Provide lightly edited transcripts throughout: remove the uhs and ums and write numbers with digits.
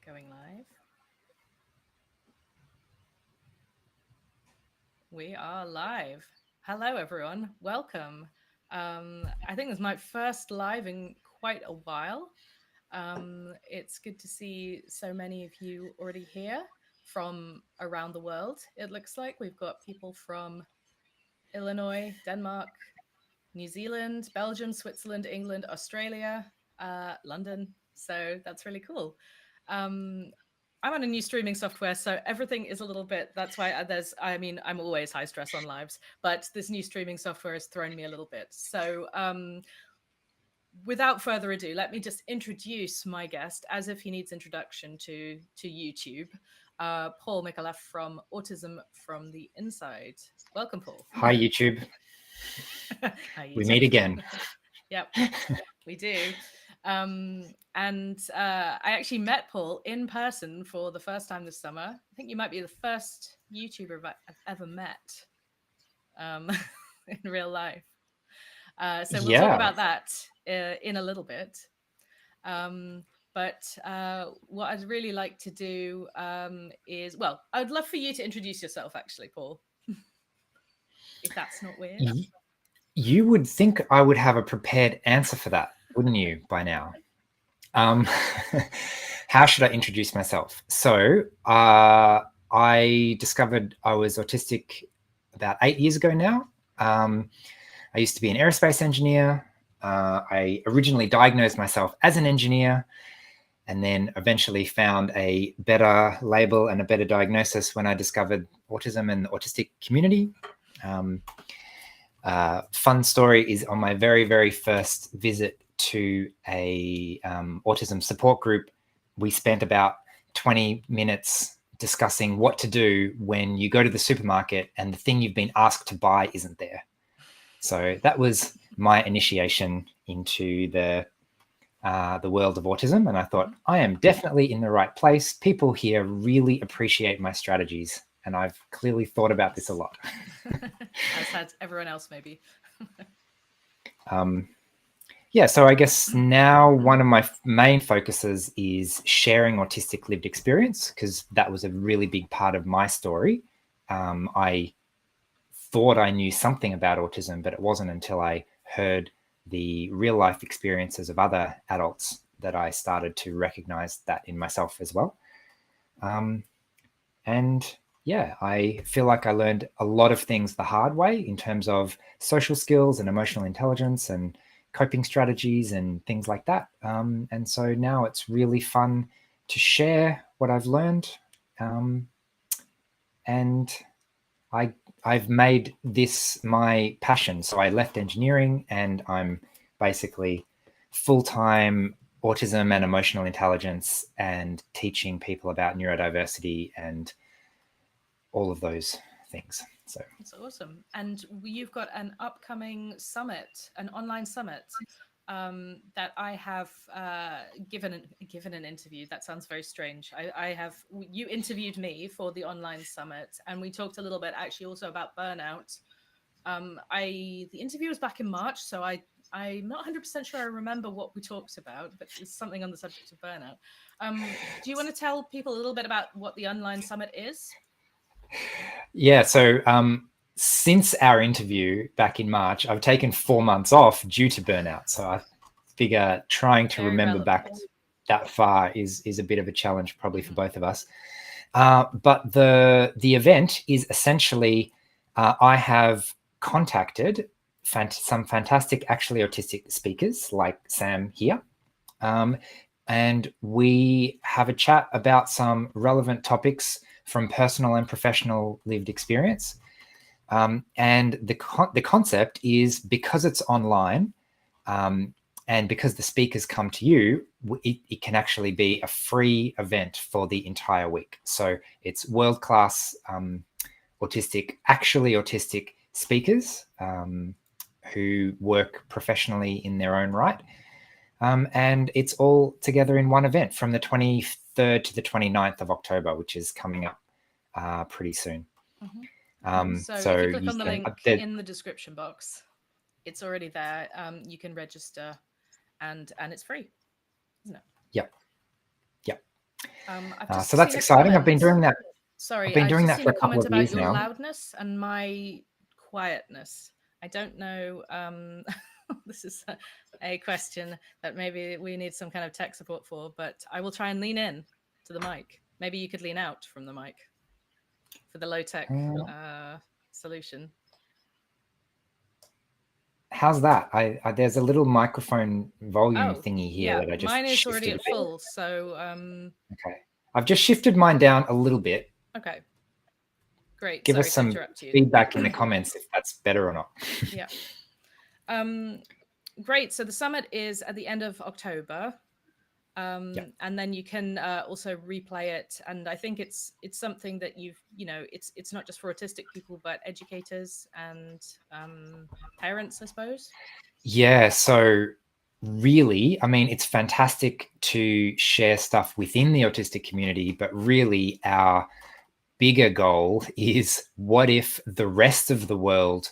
Going live. We are live. Hello, everyone. Welcome. I think this is my first live in quite a while. It's good to see so many of you already here from around the world. It looks like we've got people from Illinois, Denmark, New Zealand, Belgium, Switzerland, England, Australia, London. So that's really cool. I'm on a new streaming software, so everything is a little bit. That's why I'm always high stress on lives, but this new streaming software has thrown me a little bit. So, without further ado, let me just introduce my guest as if he needs introduction to YouTube. Paul Micallef from Autism from the Inside. Welcome, Paul. Hi, YouTube. Hi, YouTube. We meet again. Yep, we do. And I actually met Paul in person for the first time this summer. I think you might be the first YouTuber I've ever met in real life. So we'll talk about that in a little bit. But what I'd really like to do is, well, I'd love for you to introduce yourself, actually, Paul, if that's not weird. You would think I would have a prepared answer for that, wouldn't you, by now? How should I introduce myself? So I discovered I was autistic about 8 years ago now. I used to be an aerospace engineer. I originally diagnosed myself as an engineer and then eventually found a better label and a better diagnosis when I discovered autism and the autistic community. Fun story is on my very, very first visit to a autism support group, we spent about 20 minutes discussing what to do when you go to the supermarket and the thing you've been asked to buy isn't there. So that was my initiation into the world of autism. And I thought, I am definitely in the right place. People here really appreciate my strategies. And I've clearly thought about this a lot. As has everyone else, maybe. Yeah, so I guess now one of my main focuses is sharing autistic lived experience, because that was a really big part of my story. I thought I knew something about autism, but it wasn't until I heard the real life experiences of other adults that I started to recognize that in myself as well. And yeah, I feel like I learned a lot of things the hard way in terms of social skills and emotional intelligence and coping strategies and things like that. And so now it's really fun to share what I've learned. And I've made this my passion. So I left engineering and I'm basically full-time autism and emotional intelligence and teaching people about neurodiversity and all of those things. So it's awesome. And you've got an upcoming summit, an online summit that I have given an interview. That sounds very strange. You interviewed me for the online summit, and we talked a little bit actually also about burnout. The interview was back in March, so I'm not 100% sure I remember what we talked about, but it's something on the subject of burnout. Do you want to tell people a little bit about what the online summit is? Yeah, so since our interview back in March, I've taken 4 months off due to burnout. So I figure trying to remember back that far is a bit of a challenge probably for both of us. But the event is essentially, I have contacted some fantastic actually autistic speakers like Sam here. And we have a chat about some relevant topics from personal and professional lived experience. And the concept is, because it's online and because the speakers come to you, it can actually be a free event for the entire week. So it's world-class actually autistic speakers who work professionally in their own right. And it's all together in one event from the 23rd to the 29th of October, which is coming up pretty soon. So if you click on the link in the description box, it's already there. You can register and it's free, isn't it? Yep. I've just so that's seen a exciting. I've been comment. doing that. Sorry, I've been I've doing just that seen for a a couple comment of about years your now. loudness and my quietness. I don't know. This is a question that maybe we need some kind of tech support for, but I will try and lean in to the mic. Maybe you could lean out from the mic for the low tech solution. How's that? There's a little microphone volume thingy here that I just mine is shifted already a at bit. full, so Okay, I've just shifted mine down a little bit. Okay, great. Give Sorry us some to interrupt you. feedback in the comments if that's better or not. Yeah. Great. So the summit is at the end of October. And then you can also replay it, and I think it's something that it's not just for autistic people but educators and parents, I suppose. Yeah, so really, I mean, it's fantastic to share stuff within the autistic community, but really our bigger goal is, what if the rest of the world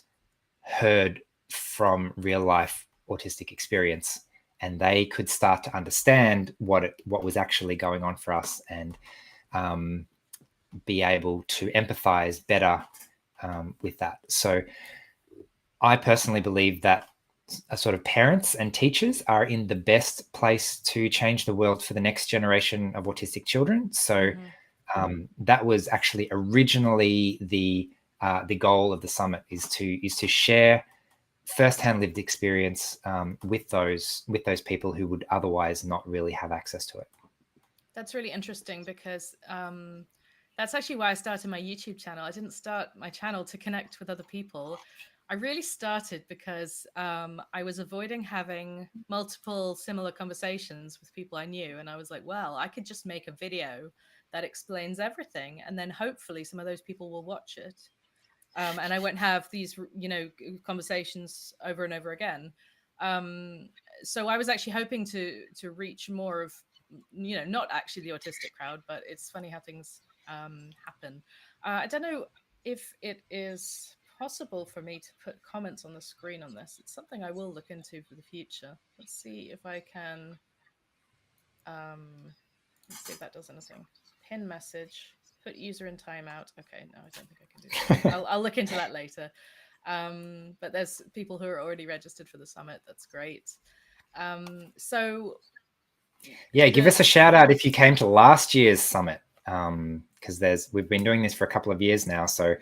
heard from real life autistic experience and they could start to understand what was actually going on for us, and be able to empathize better with that. So I personally believe that sort of parents and teachers are in the best place to change the world for the next generation of autistic children. So that was actually originally the goal of the summit, is to share firsthand lived experience with those people who would otherwise not really have access to it. That's really interesting, because that's actually why I started my YouTube channel. I didn't start my channel to connect with other people. I really started because I was avoiding having multiple similar conversations with people I knew. And I was like, well, I could just make a video that explains everything, and then hopefully some of those people will watch it. And I won't have these, conversations over and over again. So I was actually hoping to reach more of, not actually the autistic crowd, but it's funny how things happen. I don't know if it is possible for me to put comments on the screen on this. It's something I will look into for the future. Let's see if I can. Let's see if that does anything. Pin message. Put user in timeout. Okay, no, I don't think I can do that. I'll look into that later. But there's people who are already registered for the summit. That's great. So yeah, give us a shout out if you came to last year's summit, because we've been doing this for a couple of years now. So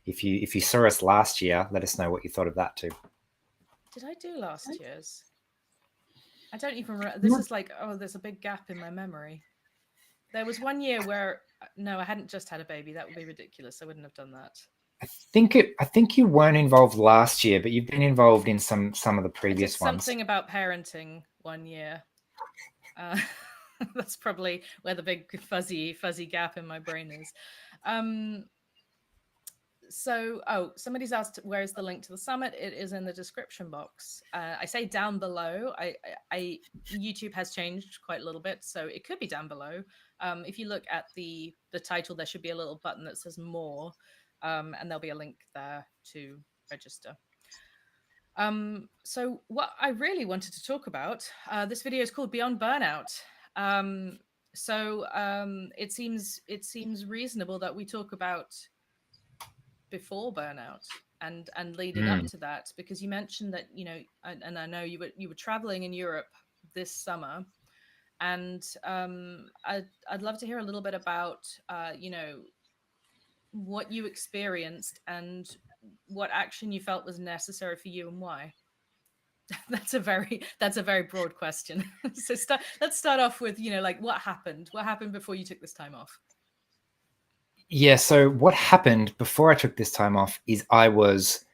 if you saw us last year, let us know what you thought of that too. Did I do last year's? I don't even remember. This is like, there's a big gap in my memory. There was one year where, no, I hadn't just had a baby. That would be ridiculous. I wouldn't have done that. I think you weren't involved last year, but you've been involved in some of the previous ones. Something about parenting one year. That's probably where the big fuzzy gap in my brain is. So, somebody's asked, where is the link to the summit? It is in the description box. I say down below. YouTube has changed quite a little bit, so it could be down below. If you look at the title, there should be a little button that says more, and there'll be a link there to register. So what I really wanted to talk about, this video is called Beyond Burnout. It seems reasonable that we talk about before burnout and leading up to that, because you mentioned that, and I know you were traveling in Europe this summer, and I'd love to hear a little bit about what you experienced and what action you felt was necessary for you and why. That's a very broad question. So let's start off with, what happened before you took this time off. Yeah, so what happened before I took this time off is I was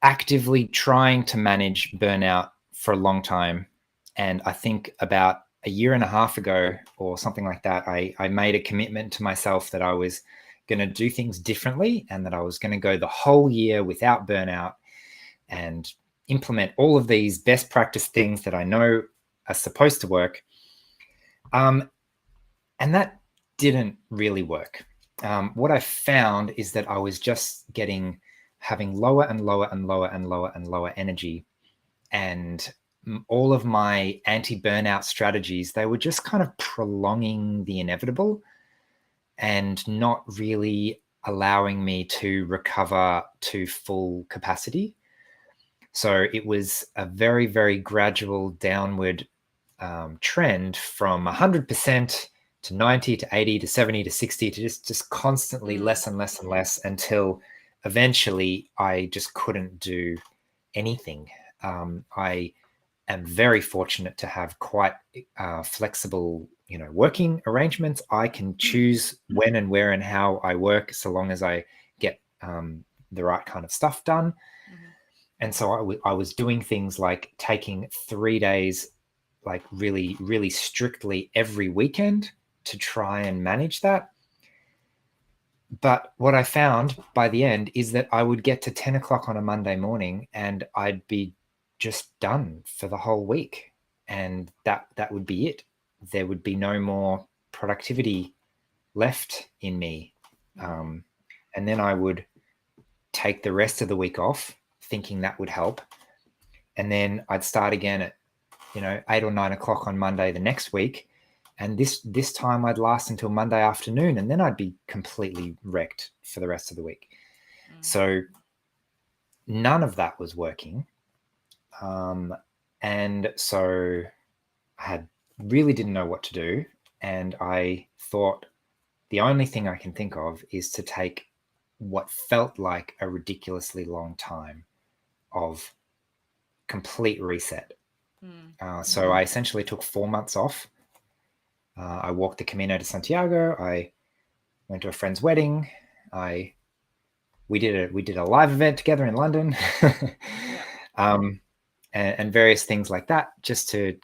actively trying to manage burnout for a long time. And I think about a year and a half ago or something like that, I made a commitment to myself that I was going to do things differently, and that I was going to go the whole year without burnout and implement all of these best practice things that I know are supposed to work. And that didn't really work. What I found is that I was just having lower and lower and lower and lower and lower energy. And all of my anti-burnout strategies, they were just kind of prolonging the inevitable and not really allowing me to recover to full capacity. So it was a very, very gradual downward trend from 100% to 90 to 80 to 70 to 60 to just constantly less and less and less, until eventually I just couldn't do anything. I am very fortunate to have quite flexible, working arrangements. I can choose when and where and how I work, so long as I get the right kind of stuff done. And so I was doing things like taking 3 days, like really, really strictly every weekend to try and manage that. But what I found by the end is that I would get to 10 o'clock on a Monday morning and I'd be just done for the whole week. And that would be it. There would be no more productivity left in me. And then I would take the rest of the week off, thinking that would help. And then I'd start again at, 8 or 9 o'clock on Monday the next week. And this time I'd last until Monday afternoon, and then I'd be completely wrecked for the rest of the week. So none of that was working. And so I really didn't know what to do. And I thought the only thing I can think of is to take what felt like a ridiculously long time of complete reset. So I essentially took 4 months off. I walked the Camino de Santiago. I went to a friend's wedding. We did a live event together in London, and various things like that, just to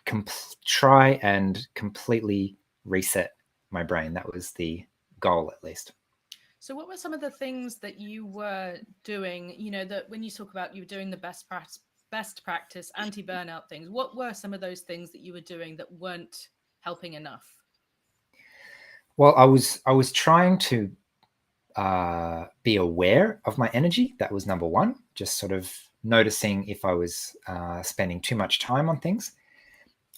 try and completely reset my brain. That was the goal, at least. So what were some of the things that you were doing, that when you talk about you were doing the best practice anti-burnout things, what were some of those things that you were doing that weren't helping enough? Well, I was trying to be aware of my energy. That was number one, just sort of noticing if I was spending too much time on things.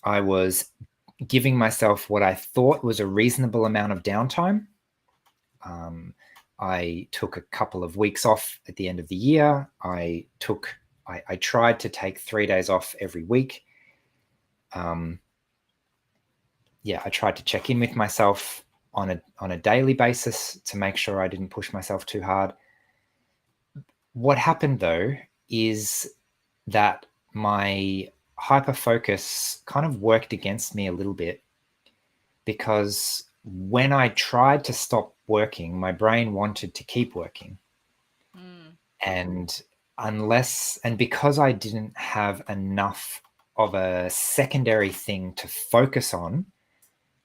I was giving myself what I thought was a reasonable amount of downtime. I took a couple of weeks off at the end of the year. I tried to take 3 days off every week. I tried to check in with myself on a daily basis to make sure I didn't push myself too hard. What happened, though, is that my hyper focus kind of worked against me a little bit, because when I tried to stop working, my brain wanted to keep working. And because I didn't have enough of a secondary thing to focus on,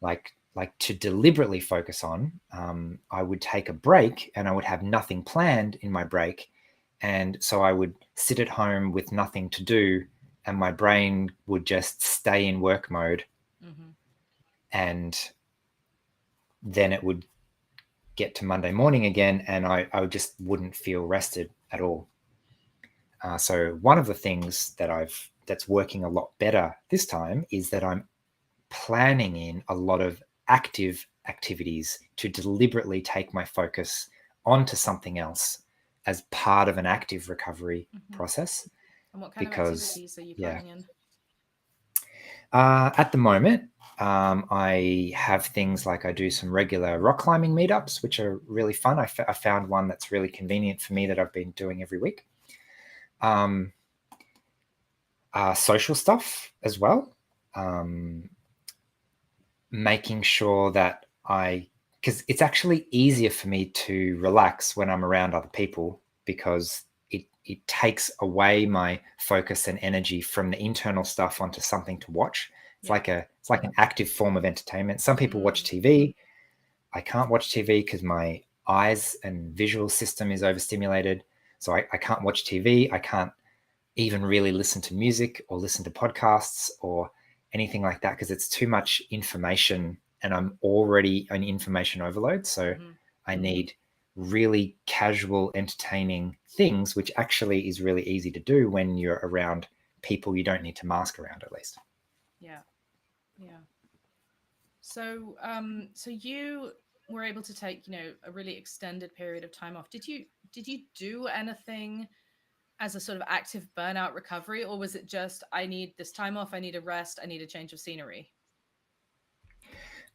like to deliberately focus on, I would take a break and I would have nothing planned in my break. And so I would sit at home with nothing to do, and my brain would just stay in work mode. And then it would get to Monday morning again, and I just wouldn't feel rested at all. So one of the things that's working a lot better this time is that I'm planning in a lot of active activities to deliberately take my focus onto something else as part of an active recovery process. And what kind of activities are you planning in? At the moment, I have things like I do some regular rock climbing meetups, which are really fun. I found one that's really convenient for me that I've been doing every week. Social stuff as well. Making sure that because it's actually easier for me to relax when I'm around other people, because it takes away my focus and energy from the internal stuff onto something to watch. It's like an active form of entertainment. Some people watch TV. I can't watch TV because my eyes and visual system is overstimulated. So I can't watch TV. I can't even really listen to music or listen to podcasts or anything like that, because it's too much information and I'm already an information overload. So I need really casual, entertaining things, which actually is really easy to do when you're around people you don't need to mask around, at least. Yeah. Yeah. So, so you were able to take, a really extended period of time off. Did you do anything as a sort of active burnout recovery, or was it just I need this time off, I need a rest, I need a change of scenery?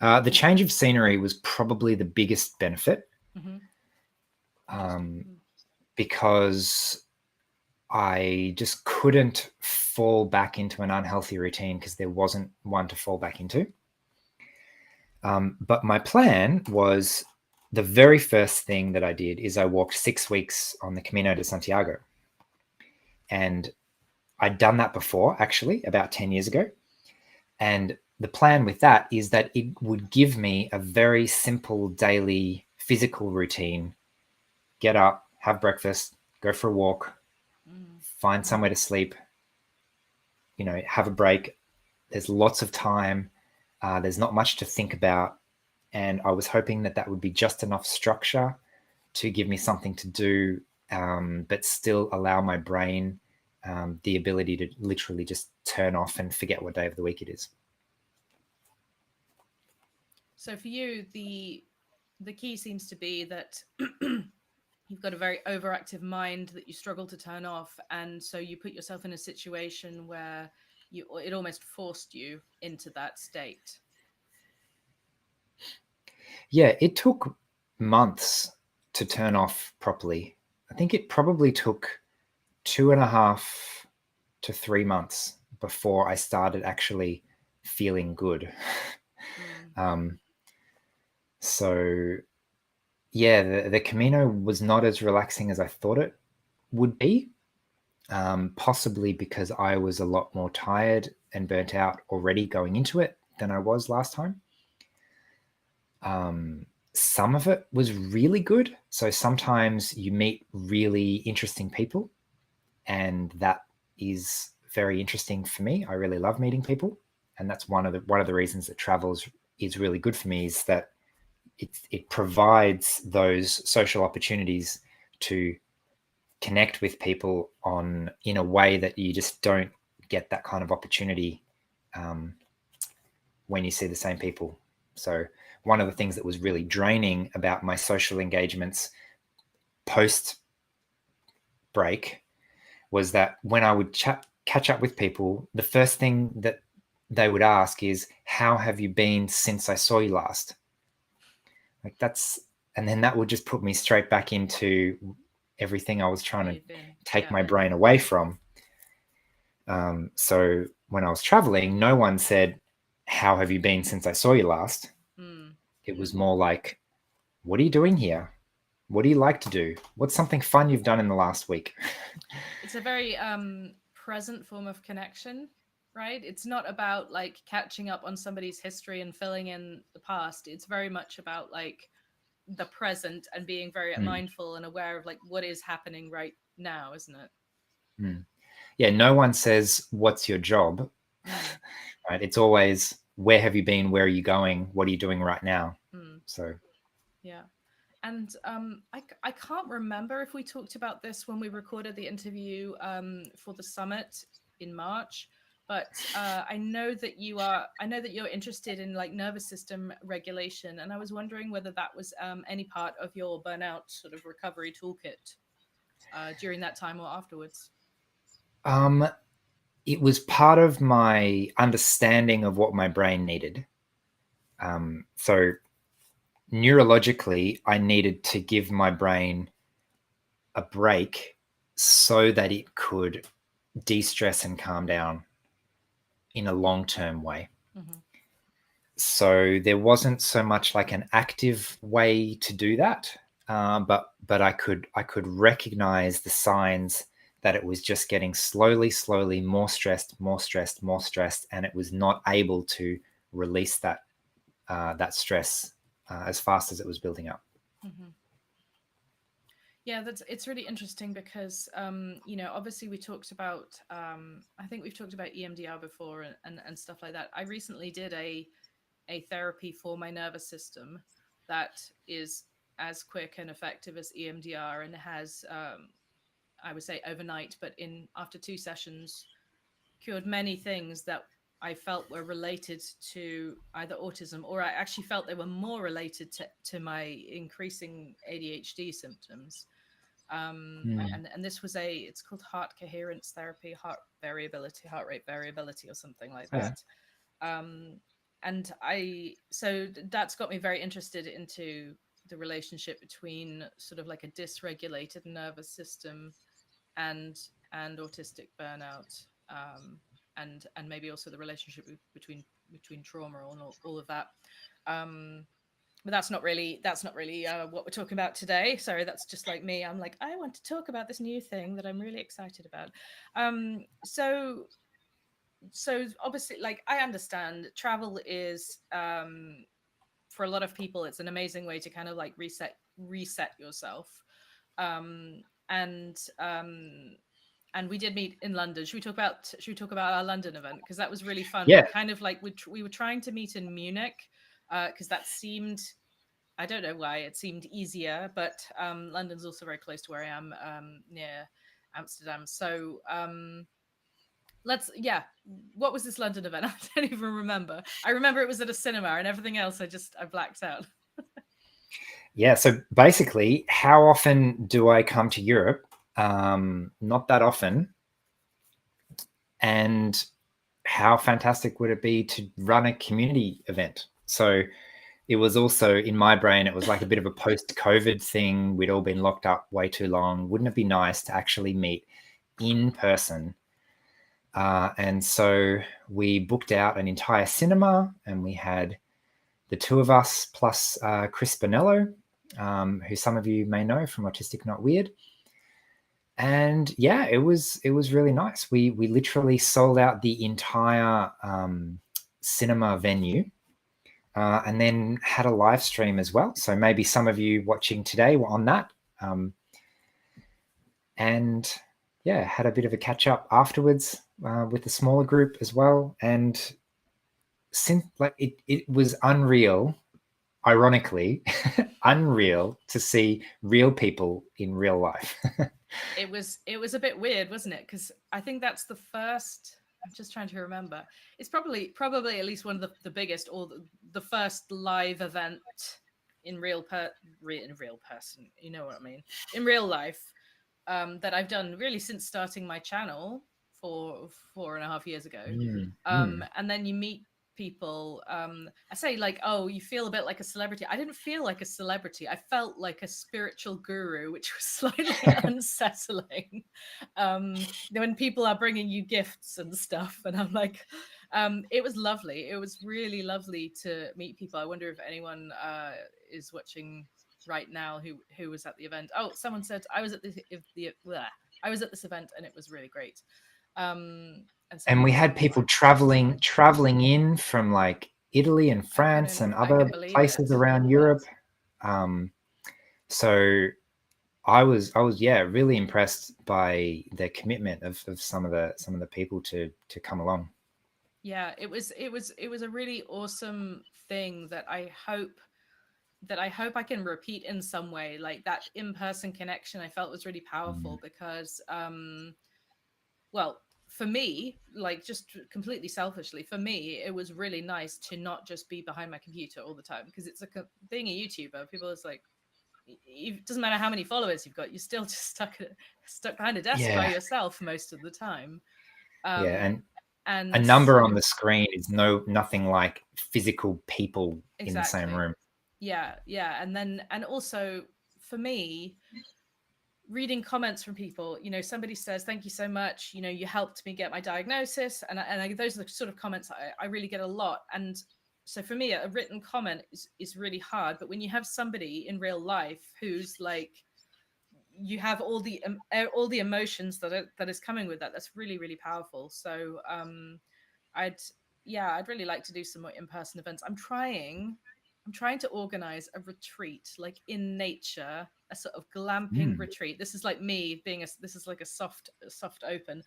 The change of scenery was probably the biggest benefit, Mm-hmm. um, Mm. because I just couldn't fall back into an unhealthy routine because there wasn't one to fall back into. But my plan was, the very first thing that I did is I walked 6 weeks on the Camino de Santiago. And I'd done that before, actually, about 10 years ago. And the plan with that is that it would give me a very simple daily physical routine: get up, have breakfast, go for a walk, Mm. find somewhere to sleep, have a break. There's lots of time. There's not much to think about. And I was hoping that that would be just enough structure to give me something to do, but still allow my brain the ability to literally just turn off and forget what day of the week it is. So for you, the key seems to be that you've got a very overactive mind that you struggle to turn off, and so you put yourself in a situation where it almost forced you into that state. Yeah, it took months to turn off properly. I think it probably took 2.5 to 3 months before I started actually feeling good. Mm. um, so yeah, the Camino was not as relaxing as I thought it would be, possibly because I was a lot more tired and burnt out already going into it than I was last time. Some of it was really good. So sometimes you meet really interesting people, and that is very interesting for me. I really love meeting people, and that's one of the reasons that travel is really good for me, is that it provides those social opportunities to connect with people in a way that you just don't get that kind of opportunity um, when you see the same people. So one of the things that was really draining about my social engagements post break was that when I would catch up with people, the first thing that they would ask is, "How have you been since I saw you last?" Like and then that would just put me straight back into everything I was trying Where to you've been. take Yeah. my brain away from. So when I was traveling, no one said, "How have you been since I saw you last?" Mm. It was more like, "What are you doing here? What do you like to do? What's something fun you've done in the last week?" It's a very present form of connection, right? It's not about like catching up on somebody's history and filling in the past. It's very much about like the present and being very Mm, mindful and aware of like what is happening right now, isn't it? mm. Yeah, no one says, "What's your job?" Mm. Right? It's always, "Where have you been? Where are you going? What are you doing right now?" Mm. So Yeah. And I can't remember if we talked about this when we recorded the interview for the summit in March, but I know that you're interested in like nervous system regulation, and I was wondering whether that was any part of your burnout sort of recovery toolkit during that time or afterwards. um, it was part of my understanding of what my brain needed. So neurologically, I needed to give my brain a break so that it could de-stress and calm down in a long-term way. Mm-hmm. So there wasn't so much like an active way to do that, but I could recognize the signs that it was just getting slowly more stressed, and it was not able to release that stress as fast as it was building up. Mm-hmm. Yeah, it's really interesting because obviously we talked about I think we've talked about EMDR before and stuff like that. I recently did a therapy for my nervous system that is as quick and effective as EMDR and has I would say overnight, but in after 2 sessions cured many things that I felt were related to either autism, or I actually felt they were more related to my increasing ADHD symptoms. And this was it's called heart coherence therapy, heart variability, heart rate variability, or something like Yeah. that. Um, and so that's got me very interested into the relationship between sort of like a dysregulated nervous system and autistic burnout, and maybe also the relationship between trauma and all of that. Um, but that's not really what we're talking about today. Sorry, that's just like me. I'm like, I want to talk about this new thing that I'm really excited about. So obviously, like, I understand travel is, for a lot of people, it's an amazing way to kind of like reset yourself. um and um and we did meet in London. Should we talk about our London event, because that was really fun? We Yeah. kind of like we were trying to meet in Munich, because that seemed, I don't know why it seemed easier, but London's also very close to where I am, near Amsterdam. So let's yeah, what was this London event? I don't even remember. I remember it was at a cinema, and everything else I blacked out. Yeah. So basically, how often do I come to Europe? Not that often. And how fantastic would it be to run a community event? So it was also in my brain, it was like a bit of a post-COVID thing. We'd all been locked up way too long. Wouldn't it be nice to actually meet in person? And so we booked out an entire cinema, and we had the two of us plus Chris Bonello, who some of you may know from Autistic Not Weird. And yeah, it was really nice. We literally sold out the entire cinema venue, and then had a live stream as well. So maybe some of you watching today were on that, and yeah, had a bit of a catch up afterwards with the smaller group as well. And since like it was unreal, ironically, unreal to see real people in real life. It was a bit weird, wasn't it? Because I think that's the first. I'm just trying to remember. It's probably at least one of the biggest, or the first live event in real person. You know what I mean? In real life, that I've done really since starting my channel 4.5 years ago. Mm. And then you meet people. I say, like, oh, you feel a bit like a celebrity. I didn't feel like a celebrity. I felt like a spiritual guru, which was slightly unsettling. When people are bringing you gifts and stuff, and I'm like, it was lovely. It was really lovely to meet people. I wonder if anyone is watching right now who was at the event. Oh, someone said I was at I was at this event and it was really great. And we had people traveling in from like Italy and France and I other can believe places it. around Europe. So I was yeah really impressed by the commitment of some of the people to come along. Yeah, it was a really awesome thing that I hope I can repeat in some way. Like, that in-person connection I felt was really powerful, because well, for me, like, just completely selfishly, for me, it was really nice to not just be behind my computer all the time, because it's like being a YouTuber, people is like, it doesn't matter how many followers you've got, you're still just stuck behind a desk by Yeah, yourself most of the time. yeah, um and a and number on the screen is nothing like physical people in the same exactly. room. Yeah, and also, for me, reading comments from people, somebody says, thank you so much, you helped me get my diagnosis, those are the sort of comments I really get a lot. And so for me, a written comment is really hard, but when you have somebody in real life who's like, you have all the emotions that is coming with that, that's really, really powerful. So I'd I'd really like to do some more in-person events. I'm trying to organize a retreat, like, in nature, a sort of glamping Mm. retreat. This is like me being this is like a soft open,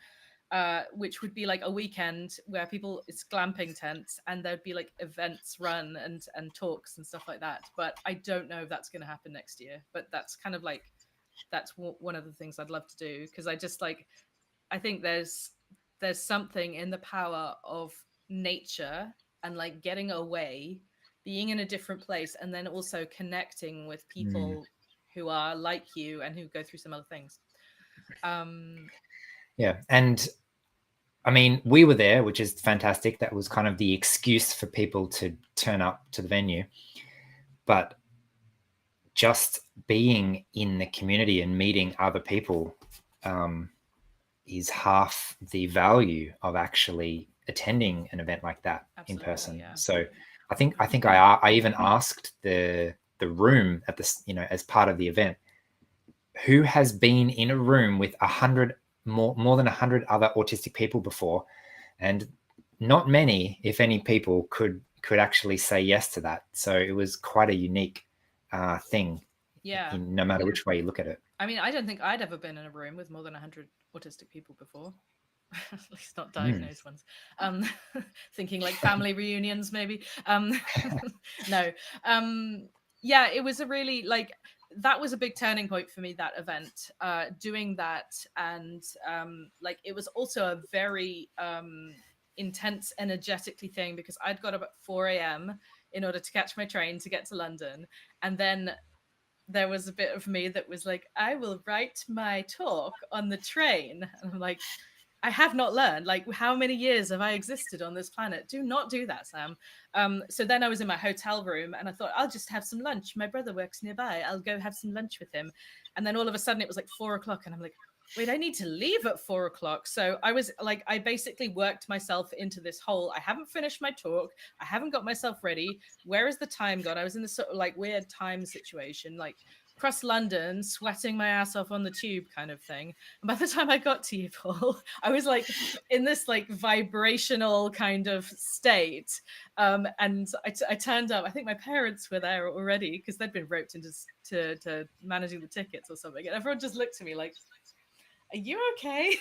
which would be like a weekend where it's glamping tents, and there'd be like events run and talks and stuff like that. But I don't know if that's going to happen next year. But that's kind of like, that's one of the things I'd love to do, because I just like, I think there's something in the power of nature and like getting away, being in a different place, and then also connecting with Mm. people who are like you and who go through some other things. Um, Yeah. And I mean, we were there, which is fantastic. That was kind of the excuse for people to turn up to the venue. But just being in the community and meeting other people is half the value of actually attending an event like that in absolutely, person. yeah. So I even asked the room at this, as part of the event, who has been in a room with 100 more than 100 other autistic people before, and not many, if any, people could actually say yes to that. So it was quite a unique thing. Yeah. No matter which way you look at it. I mean, I don't think I'd ever been in a room with more than 100 autistic people before. At least not diagnosed ones. Um, Thinking like family reunions, maybe. No. Yeah, it was a really like that was a big turning point for me, that event, doing that. And like it was also a very intense energetically thing, because I'd got up at 4 a.m. in order to catch my train to get to London. And then there was a bit of me that was like, I will write my talk on the train. And I'm like, I have not learned. Like, how many years have I existed on this planet? Do not do that, Sam. So then I was in my hotel room and I thought, I'll just have some lunch. My brother works nearby. I'll go have some lunch with him. And then all of a sudden it was like 4 o'clock. And I'm like, wait, I need to leave at 4 o'clock. So I was like, I basically worked myself into this hole. I haven't finished my talk. I haven't got myself ready. Where is the time gone? I was in this sort of like weird time situation, like across London, sweating my ass off on the tube kind of thing. And by the time I got to you, Paul, I was like in this like vibrational kind of state. And I turned up. I think my parents were there already because they'd been roped into to managing the tickets or something. And everyone just looked at me like, are you okay?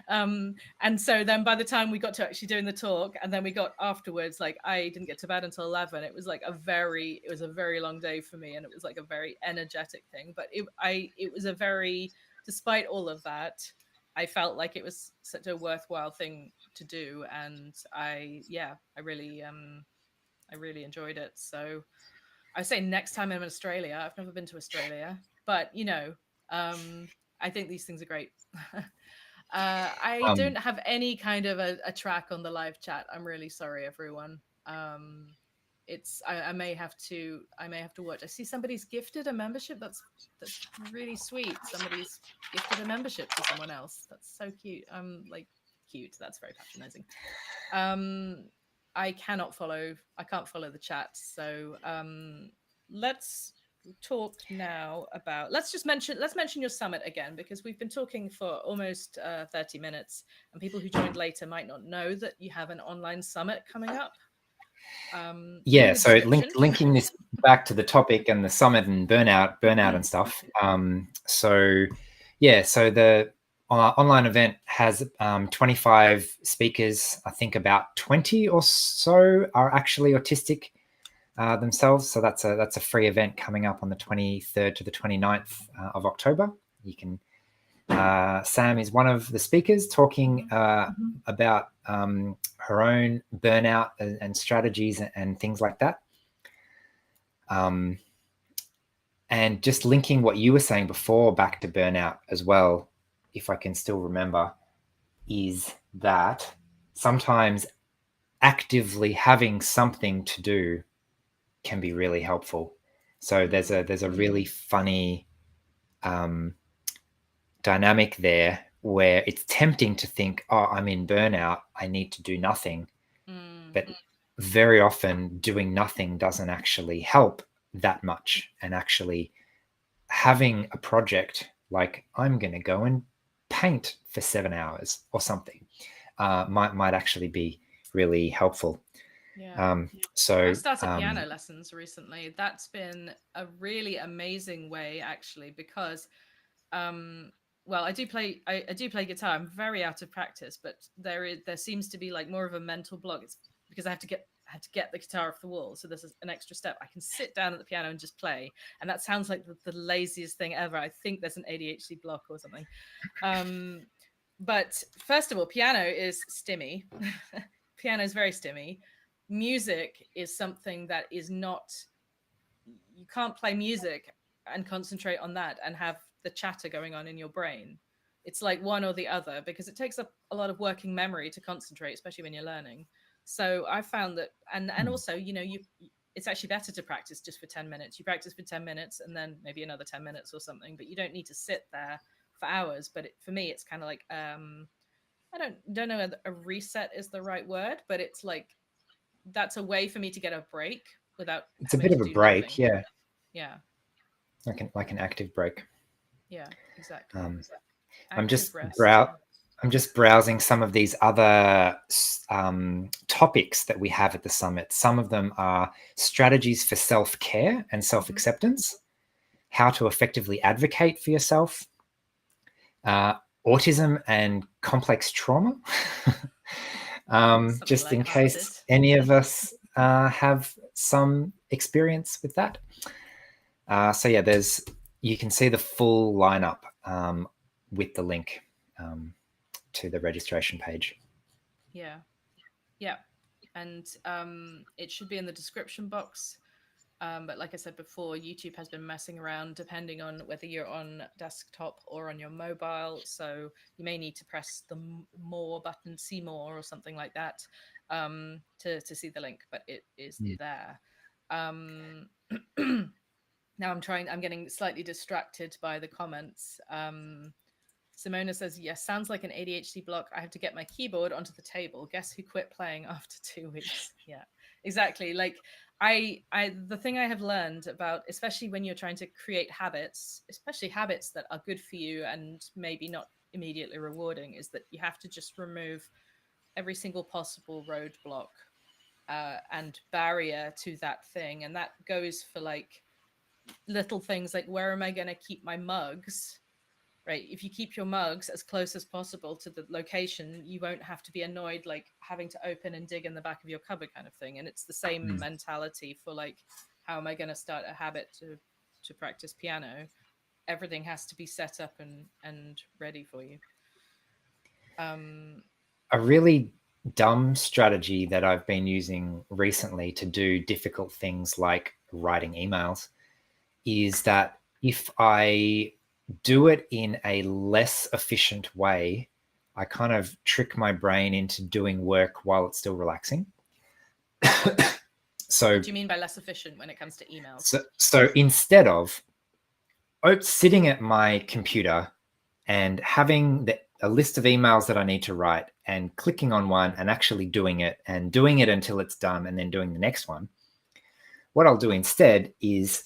And so then by the time we got to actually doing the talk, and then we got afterwards, like I didn't get to bed until 11. It was like it was a very long day for me, and it was like a very energetic thing. But it was a very, despite all of that, I felt like it was such a worthwhile thing to do. And I really enjoyed it. So I say next time I'm in Australia, I've never been to Australia, but I think these things are great. I Um, don't have any kind of a track on the live chat. I'm really sorry, everyone. It's I may have to watch. I see somebody's gifted a membership. That's really sweet. Somebody's gifted a membership to someone else. That's so cute. Like cute. That's very patronizing. Um, I cannot follow. I can't follow the chat. So let's talk now about let's mention your summit again, because we've been talking for almost 30 minutes, and people who joined later might not know that you have an online summit coming up. In yeah, the so description. linking this back to the topic and the summit and burnout and stuff. So the online event has 25 speakers. I think about 20 or so are actually autistic themselves. So that's a free event coming up on the 23rd to the 29th of October. You can. Sam is one of the speakers talking about her own burnout and strategies and things like that. And just linking what you were saying before back to burnout as well, if I can still remember, is that sometimes actively having something to do can be really helpful. So there's a really funny dynamic there where it's tempting to think, oh, I'm in burnout, I need to do nothing. But very often doing nothing doesn't actually help that much. And actually having a project like I'm going to go and paint for 7 hours or something might actually be really helpful. So I started piano lessons recently. That's been a really amazing way, actually, because well, I do play guitar. I'm very out of practice, but there seems to be like more of a mental block. It's because I have to get the guitar off the wall. So this is an extra step. I can sit down at the piano and just play, and that sounds like the laziest thing ever. I think there's an ADHD block or something. But first of all, piano is stimmy. Piano is very stimmy. Music is something that is not, you can't play music and concentrate on that and have the chatter going on in your brain. It's like one or the other, because it takes up a lot of working memory to concentrate, especially when you're learning. So I found that, and also, you know, you it's actually better to practice just for 10 minutes. You practice for 10 minutes and then maybe another 10 minutes or something, but you don't need to sit there for hours. But for me, it's kind of like, I don't know whether a reset is the right word, but it's like, that's a way for me to get a break without It's a having bit to of a do break, nothing. yeah, Yeah. like an active break. Yeah, exactly. Um, I'm Active just rest. Yeah. I'm just browsing some of these other topics that we have at the summit. Some of them are strategies for self-care and self-acceptance, how to effectively advocate for yourself, uh, autism and complex trauma. Something Just in light-hearted. case any of us have some experience with that. So yeah, you can see the full lineup with the link to the registration page. Yeah. Yeah. And it should be in the description box. But like I said before, YouTube has been messing around depending on whether you're on desktop or on your mobile. So you may need to press the more button, see more, or something like that, to see the link. But it is there. Um, now I'm getting slightly distracted by the comments. Simona says, yes, sounds like an ADHD block. I have to get my keyboard onto the table. Guess who quit playing after 2 weeks? Yeah, exactly. Like the thing I have learned about, especially when you're trying to create habits, especially habits that are good for you and maybe not immediately rewarding, is that you have to just remove every single possible roadblock and barrier to that thing. And that goes for like little things like, where am I going to keep my mugs? Right, if you keep your mugs as close as possible to the location, you won't have to be annoyed like having to open and dig in the back of your cupboard, kind of thing. And it's the same mentality for like, how am I going to start a habit to practice piano? Everything has to be set up and ready for you. A really dumb strategy that I've been using recently to do difficult things like writing emails is that if I do it in a less efficient way, I kind of trick my brain into doing work while it's still relaxing. So what do you mean by less efficient when it comes to emails? So instead of sitting at my computer and having a list of emails that I need to write and clicking on one and actually doing it and doing it until it's done and then doing the next one, what I'll do instead is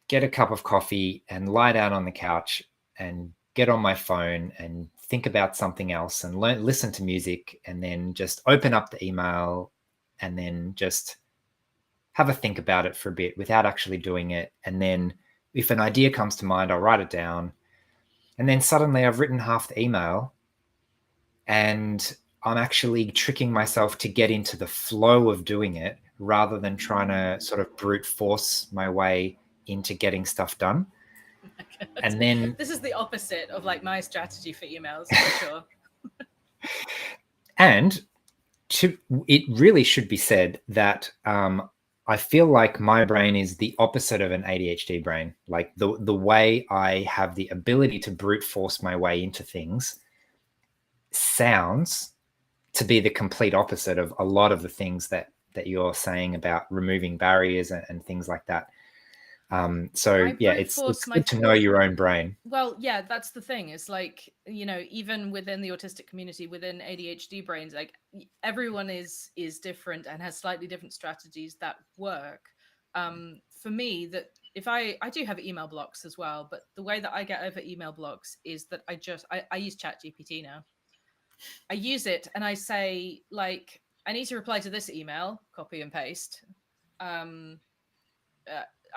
get a cup of coffee and lie down on the couch and get on my phone and think about something else and listen to music, and then just open up the email and then just have a think about it for a bit without actually doing it. And then if an idea comes to mind, I'll write it down. And then suddenly I've written half the email and I'm actually tricking myself to get into the flow of doing it rather than trying to sort of brute force my way into getting stuff done. And then this is the opposite of like my strategy for emails, for sure. And it really should be said that I feel like my brain is the opposite of an ADHD brain. Like the way I have the ability to brute force my way into things sounds to be the complete opposite of a lot of the things that you're saying about removing barriers and things like that. So yeah, it's good to know your own brain. Well, yeah, that's the thing. It's like, you know, even within the autistic community, within ADHD brains, like everyone is different and has slightly different strategies that work. For me, that if I do have email blocks as well, but the way that I get over email blocks is that I use ChatGPT now. I use it and I say, like, I need to reply to this email, copy and paste.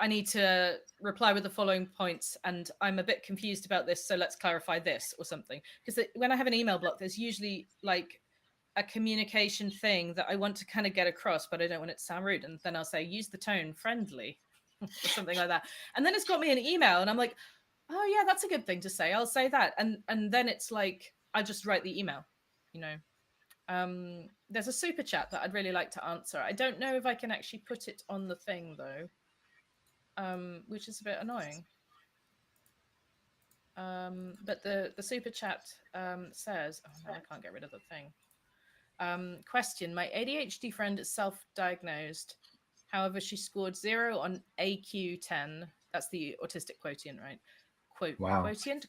I need to reply with the following points, and I'm a bit confused about this, so let's clarify this or something. Because when I have an email block, there's usually like a communication thing that I want to kind of get across, but I don't want it to sound rude. And then I'll say, use the tone friendly or something like that. And then it's got me an email, and I'm like, oh yeah, that's a good thing to say. I'll say that. And then it's like, I just write the email, you know. There's a super chat that I'd really like to answer. I don't know if I can actually put it on the thing though, which is a bit annoying. But the super chat says, oh no, I can't get rid of the thing. Question: my ADHD friend is self-diagnosed. However, she scored 0 on AQ10. That's the autistic quotient, right? Wow. Quotient.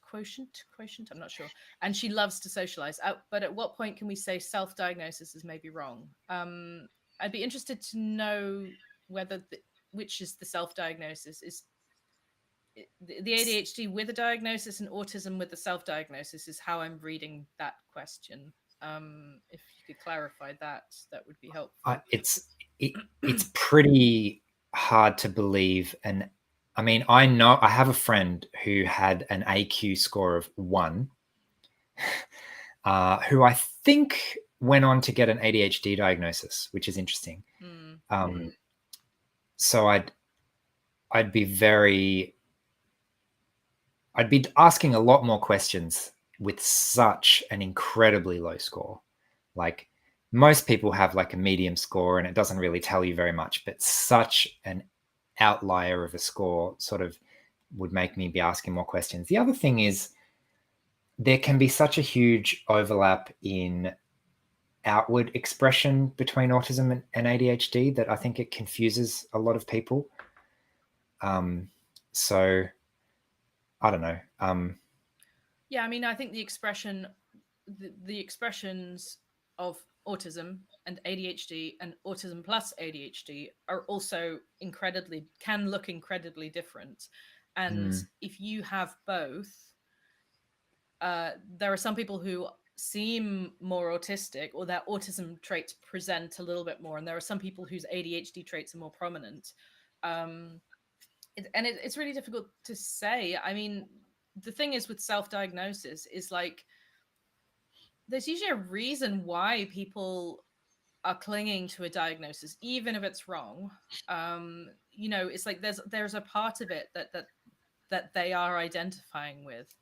I'm not sure. And she loves to socialize. But at what point can we say self-diagnosis is maybe wrong? I'd be interested to know whether which is the self-diagnosis. Is the ADHD with a diagnosis and autism with the self-diagnosis is how I'm reading that question. If you could clarify that, that would be helpful. It's pretty hard to believe. And I mean, I know I have a friend who had an AQ score of 1, who I think went on to get an ADHD diagnosis, which is interesting. So I'd be asking a lot more questions with such an incredibly low score. Like, most people have like a medium score and it doesn't really tell you very much, but such an outlier of a score sort of would make me be asking more questions. The other thing is there can be such a huge overlap in outward expression between autism and ADHD that I think it confuses a lot of people. So I don't know. Yeah, I mean, I think the expressions of autism and ADHD and autism plus ADHD are also can look incredibly different. And if you have both, there are some people who seem more autistic or their autism traits present a little bit more, and there are some people whose ADHD traits are more prominent. It's really difficult to say. I mean, the thing is with self-diagnosis is like there's usually a reason why people are clinging to a diagnosis, even if it's wrong. It's like there's a part of it that they are identifying with,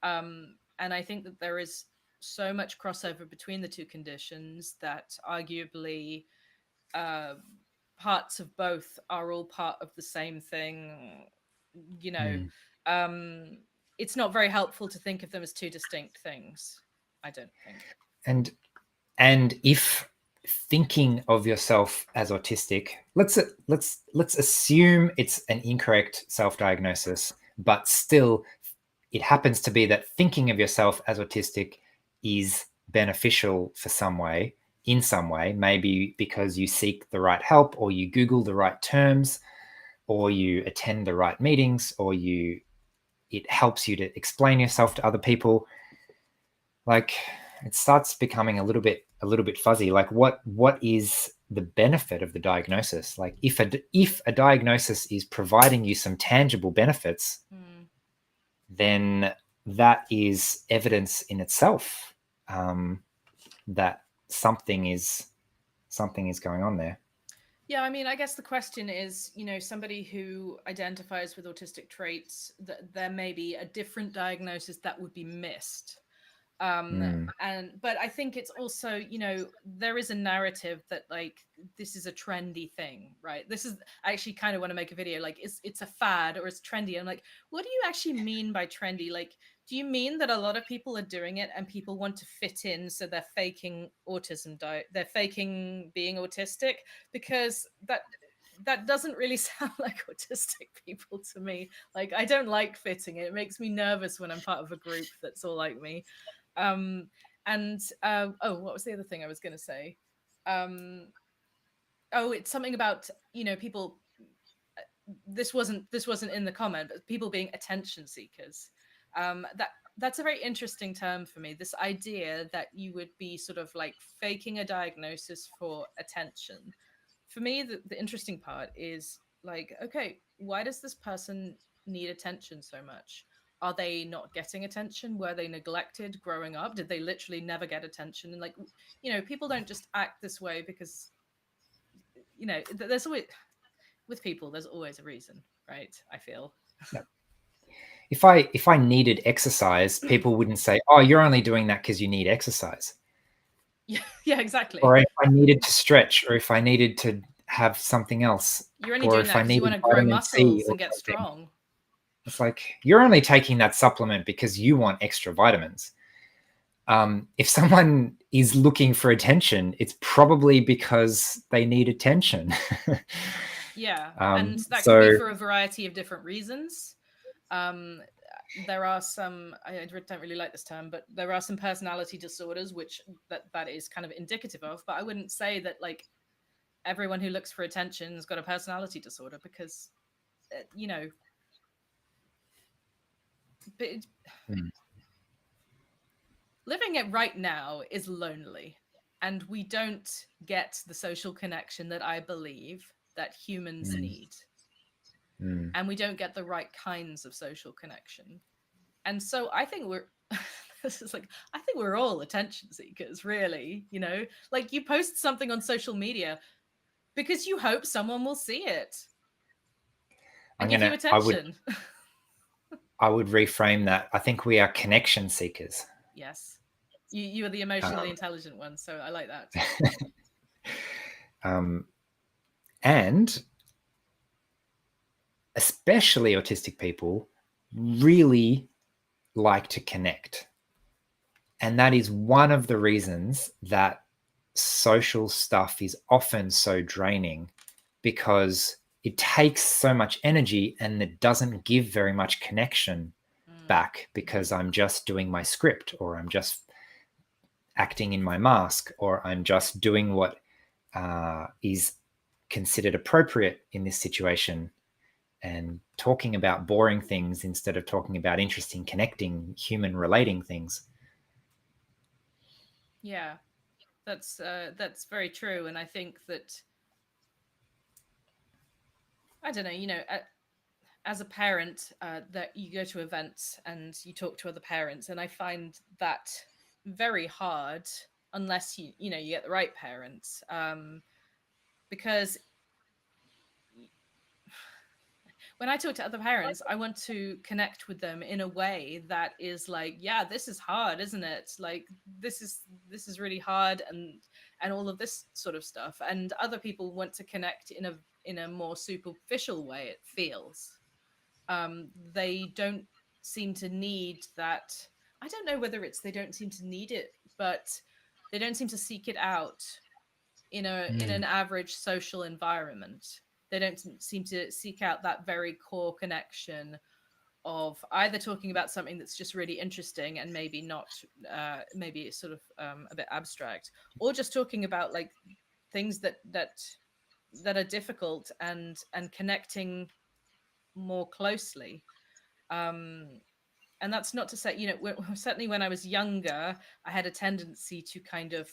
and I think that there is so much crossover between the two conditions that arguably uh, parts of both are all part of the same thing. You know, um, it's not very helpful to think of them as two distinct things. I don't think. And if thinking of yourself as autistic, let's assume it's an incorrect self-diagnosis, but still it happens to be that thinking of yourself as autistic is beneficial for in some way, maybe because you seek the right help, or you Google the right terms, or you attend the right meetings, or it helps you to explain yourself to other people. Like, it starts becoming a little bit fuzzy. Like, what is the benefit of the diagnosis? Like, if a diagnosis is providing you some tangible benefits, then that is evidence in itself that something is going on there. Yeah, I mean, I guess the question is, somebody who identifies with autistic traits, that there may be a different diagnosis that would be missed. But I think it's also, there is a narrative that like this is a trendy thing, right? This is, I actually kind of want to make a video like it's a fad or it's trendy. I'm like, what do you actually mean by trendy? Like, do you mean that a lot of people are doing it and people want to fit in, so they're faking they're faking being autistic? Because that doesn't really sound like autistic people to me. Like, I don't like fitting. It makes me nervous when I'm part of a group that's all like me. What was the other thing I was going to say? It's something about people. This wasn't in the comment, but people being attention seekers. That's a very interesting term for me. This idea that you would be sort of like faking a diagnosis for attention. For me, the interesting part is like, okay, why does this person need attention so much? Are they not getting attention? Were they neglected growing up? Did they literally never get attention? And like, people don't just act this way because, there's always, with people, there's always a reason, right? I feel. if I needed exercise, people wouldn't say, oh, you're only doing that because you need exercise. Yeah, exactly. Or if I needed to stretch, or if I needed to have something else, You're only or doing if that I because you needed want to grow vitamin C muscles or and get something. strong. It's like, you're only taking that supplement because you want extra vitamins. If someone is looking for attention, it's probably because they need attention. Yeah, and that so could be for a variety of different reasons. There are some, I don't really like this term, but there are some personality disorders which that is kind of indicative of. But I wouldn't say that like everyone who looks for attention has got a personality disorder, because you know, but living it right now is lonely, and we don't get the social connection that I believe that humans need. And we don't get the right kinds of social connection. And so I think we're this is like, I think we're all attention seekers, really. You know, like you post something on social media because you hope someone will see it and give you attention. I would reframe that. I think we are connection seekers. Yes, you are the emotionally intelligent one, so I like that. And especially autistic people really like to connect. And that is one of the reasons that social stuff is often so draining, because it takes so much energy and it doesn't give very much connection back, because I'm just doing my script, or I'm just acting in my mask, or I'm just doing what is considered appropriate in this situation, and talking about boring things instead of talking about interesting, connecting, human relating things. Yeah, that's very true. And I think that, I don't know, you know, as a parent, that you go to events and you talk to other parents, and I find that very hard unless you know, you get the right parents, because when I talk to other parents, I want to connect with them in a way that is like, yeah, this is hard, isn't it? Like this is really hard, and all of this sort of stuff. And other people want to connect in a more superficial way, it feels. They don't seem to need that. I don't know whether it's they don't seem to need it, but they don't seem to seek it out in an average social environment. They don't seem to seek out that very core connection of either talking about something that's just really interesting and maybe not, maybe it's sort of a bit abstract, or just talking about like things that are difficult, and connecting more closely. And that's not to say, you know, certainly when I was younger, I had a tendency to kind of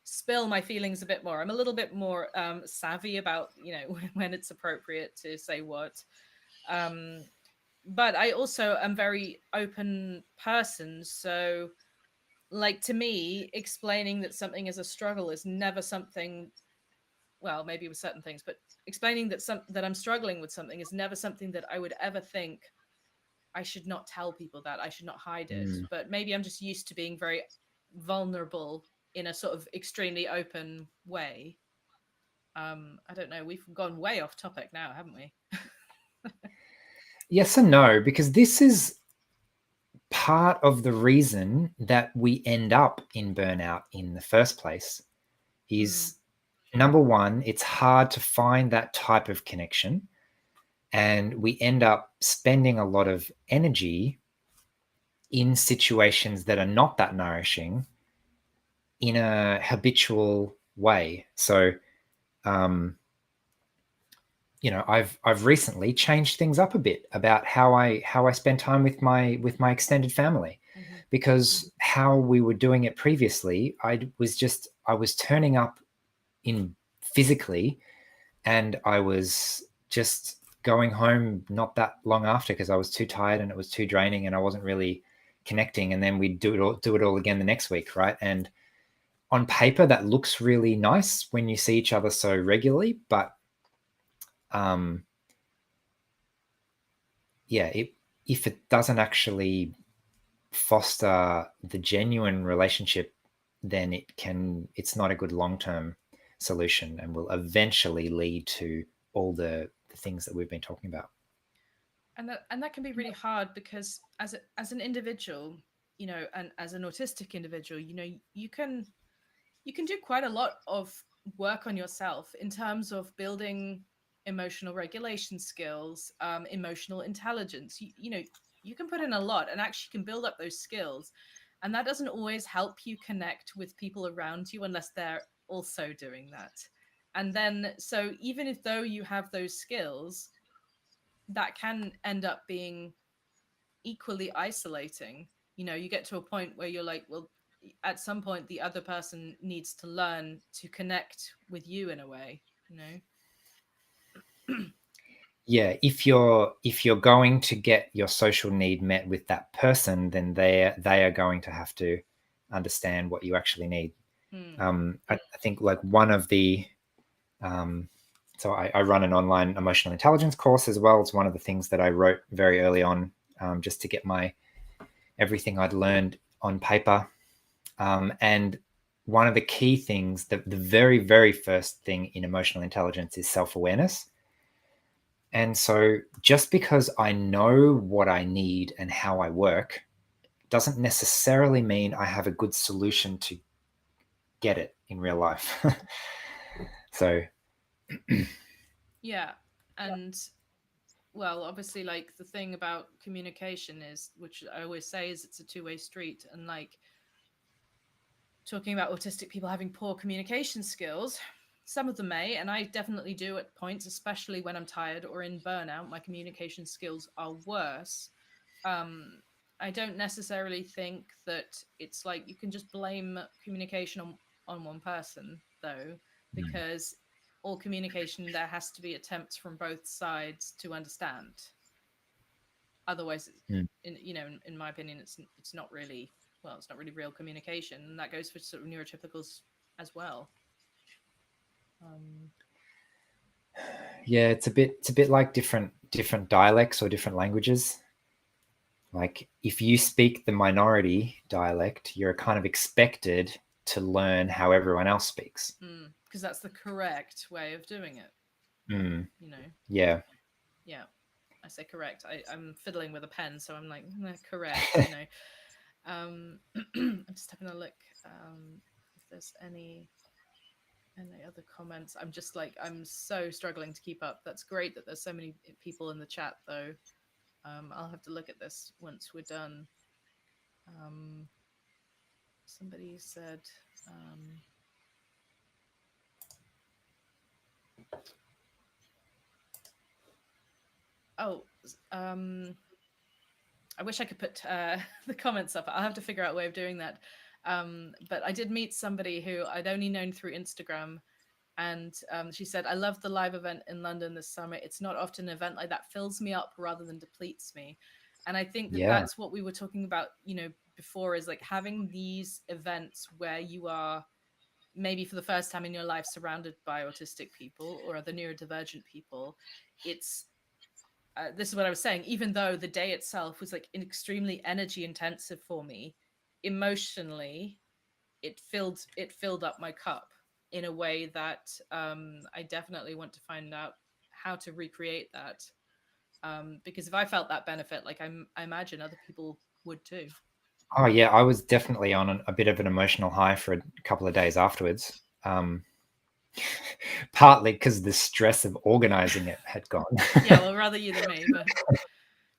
spill my feelings a bit more. I'm a little bit more savvy about, you know, when it's appropriate to say what. But I also am very open person. So, like, to me, explaining that something is a struggle is never something, well, maybe with certain things, but explaining that I'm struggling with something is never something that I would ever think I should not tell people that. I should not hide it. But maybe I'm just used to being very vulnerable in a sort of extremely open way. I don't know. We've gone way off topic now, haven't we? Yes and no, because this is part of the reason that we end up in burnout in the first place. Is number one, it's hard to find that type of connection. And we end up spending a lot of energy in situations that are not that nourishing in a habitual way. So, you know, I've recently changed things up a bit about how I spend time with my extended family, because how we were doing it previously, I was turning up in physically, and I was just going home not that long after, because I was too tired and it was too draining and I wasn't really connecting. And then we'd do it all again the next week, right? And on paper, that looks really nice when you see each other so regularly, but yeah, if it doesn't actually foster the genuine relationship, then it's not a good long-term solution and will eventually lead to all the things that we've been talking about. And that can be really hard, because as an individual, you know, and as an autistic individual, you know, you can do quite a lot of work on yourself in terms of building emotional regulation skills, emotional intelligence. You know, you can put in a lot and actually can build up those skills. And that doesn't always help you connect with people around you unless they're also doing that. And then, so even if though you have those skills, that can end up being equally isolating. You know, you get to a point where you're like, well, at some point the other person needs to learn to connect with you in a way, you know. Yeah, if you're going to get your social need met with that person, then they are going to have to understand what you actually need. I think like one of the so I run an online emotional intelligence course as well. It's one of the things that I wrote very early on, just to get my everything I'd learned on paper. And one of the key things, the very, very first thing in emotional intelligence is self-awareness. And so just because I know what I need and how I work doesn't necessarily mean I have a good solution to get it in real life. So Yeah. And well, obviously, like, the thing about communication is, which I always say, is it's a two-way street. And like, talking about autistic people having poor communication skills, some of them may, and I definitely do at points, especially when I'm tired or in burnout, my communication skills are worse. I don't necessarily think that it's like you can just blame communication on one person, though, because all communication, there has to be attempts from both sides to understand. Otherwise, in my opinion, it's not really, well, it's not really real communication, and that goes for sort of neurotypicals as well. Yeah, it's a bit like different dialects or different languages. Like if you speak the minority dialect, you're kind of expected to learn how everyone else speaks. Because that's the correct way of doing it. You know? Yeah. Yeah. I say correct. I'm fiddling with a pen, so I'm like, correct, you know. I'm just having a look if there's any other comments. I'm just like, I'm so struggling to keep up. That's great that there's so many people in the chat, though. I'll have to look at this once we're done. Somebody said, I wish I could put the comments up. I'll have to figure out a way of doing that. But I did meet somebody who I'd only known through Instagram. And she said, I love the live event in London this summer. It's not often an event like that fills me up rather than depletes me. And I think that that's what we were talking about, you know, before, is like having these events where you are maybe for the first time in your life surrounded by autistic people or other neurodivergent people. It's this is what I was saying. Even though the day itself was like extremely energy intensive for me, emotionally, it filled up my cup in a way that I definitely want to find out how to recreate that. Because if I felt that benefit, like I imagine other people would too. Oh yeah, I was definitely on a bit of an emotional high for a couple of days afterwards. Partly because the stress of organizing it had gone. Yeah, well, rather you than me, but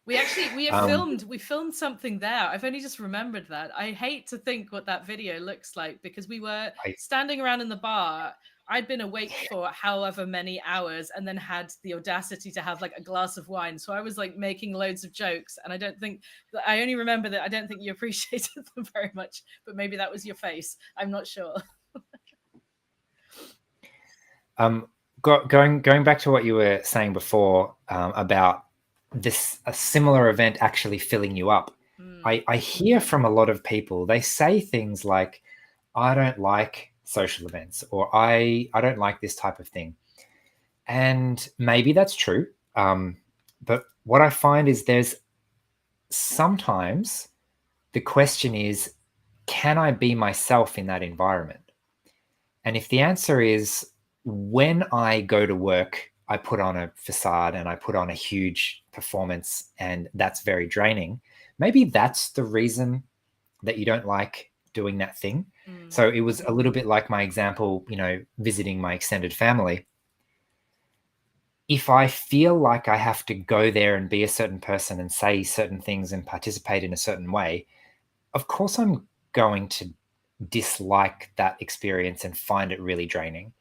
we filmed something there. I've only just remembered that. I hate to think what that video looks like, because we were standing around in the bar. I'd been awake for however many hours and then had the audacity to have like a glass of wine. So I was like making loads of jokes, and I only remember that I don't think you appreciated them very much, but maybe that was your face. I'm not sure. Going back to what you were saying before about a similar event actually filling you up. I hear from a lot of people, they say things like, I don't like social events, or I don't like this type of thing. And maybe that's true. But what I find is there's sometimes the question is, can I be myself in that environment? And if the answer is, when I go to work, I put on a facade and I put on a huge performance, and that's very draining, maybe that's the reason that you don't like doing that thing. So it was a little bit like my example, visiting my extended family. If I feel like I have to go there and be a certain person and say certain things and participate in a certain way, of course I'm going to dislike that experience and find it really draining.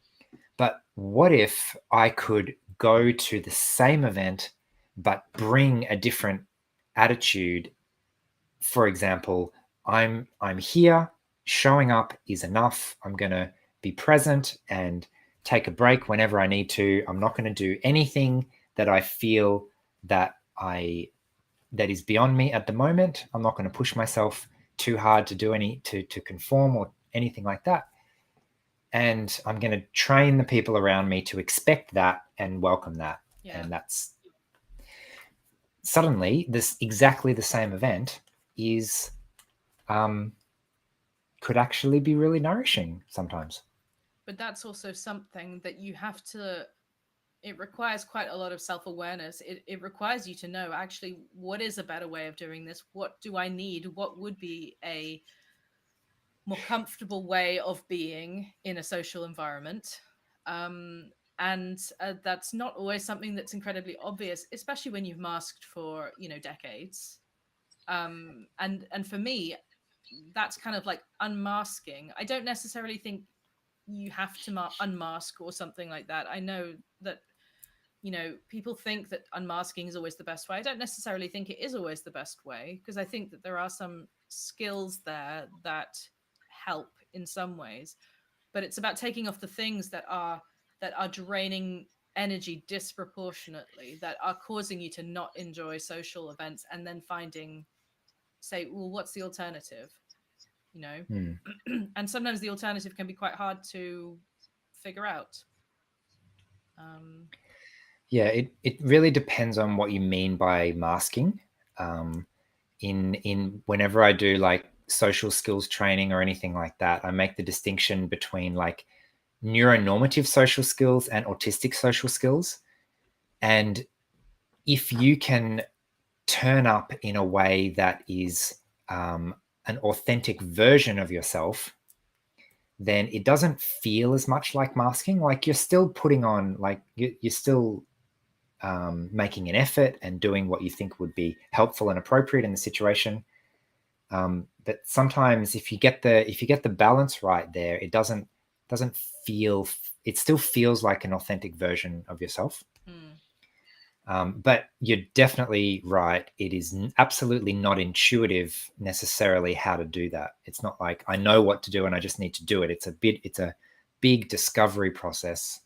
But what if I could go to the same event but bring a different attitude? For example, I'm here, showing up is enough. I'm going to be present and take a break whenever I need to. I'm not going to do anything that I feel that is beyond me at the moment. I'm not going to push myself too hard to do to conform or anything like that. And I'm going to train the people around me to expect that and welcome that. Yeah. And that's suddenly this exactly the same event is could actually be really nourishing sometimes. But that's also something that you have to, it requires quite a lot of self-awareness. It requires you to know, actually, what is a better way of doing this? What do I need? What would be a more comfortable way of being in a social environment? And that's not always something that's incredibly obvious, especially when you've masked for decades. And for me, that's kind of like unmasking. I don't necessarily think you have to unmask or something like that. I know that people think that unmasking is always the best way. I don't necessarily think it is always the best way, because I think that there are some skills there that help in some ways, but it's about taking off the things that are draining energy disproportionately, that are causing you to not enjoy social events, and then say, well, what's the alternative? And sometimes the alternative can be quite hard to figure out. Yeah, it really depends on what you mean by masking. In whenever I do like social skills training or anything like that, I make the distinction between like neuronormative social skills and autistic social skills. And if you can turn up in a way that is an authentic version of yourself, then it doesn't feel as much like masking. Like you're still putting on, like you're still making an effort and doing what you think would be helpful and appropriate in the situation. But sometimes if you get the balance right there, it doesn't feel. It still feels like an authentic version of yourself. But you're definitely right. It is absolutely not intuitive necessarily how to do that. It's not like I know what to do and I just need to do it. It's a big discovery process,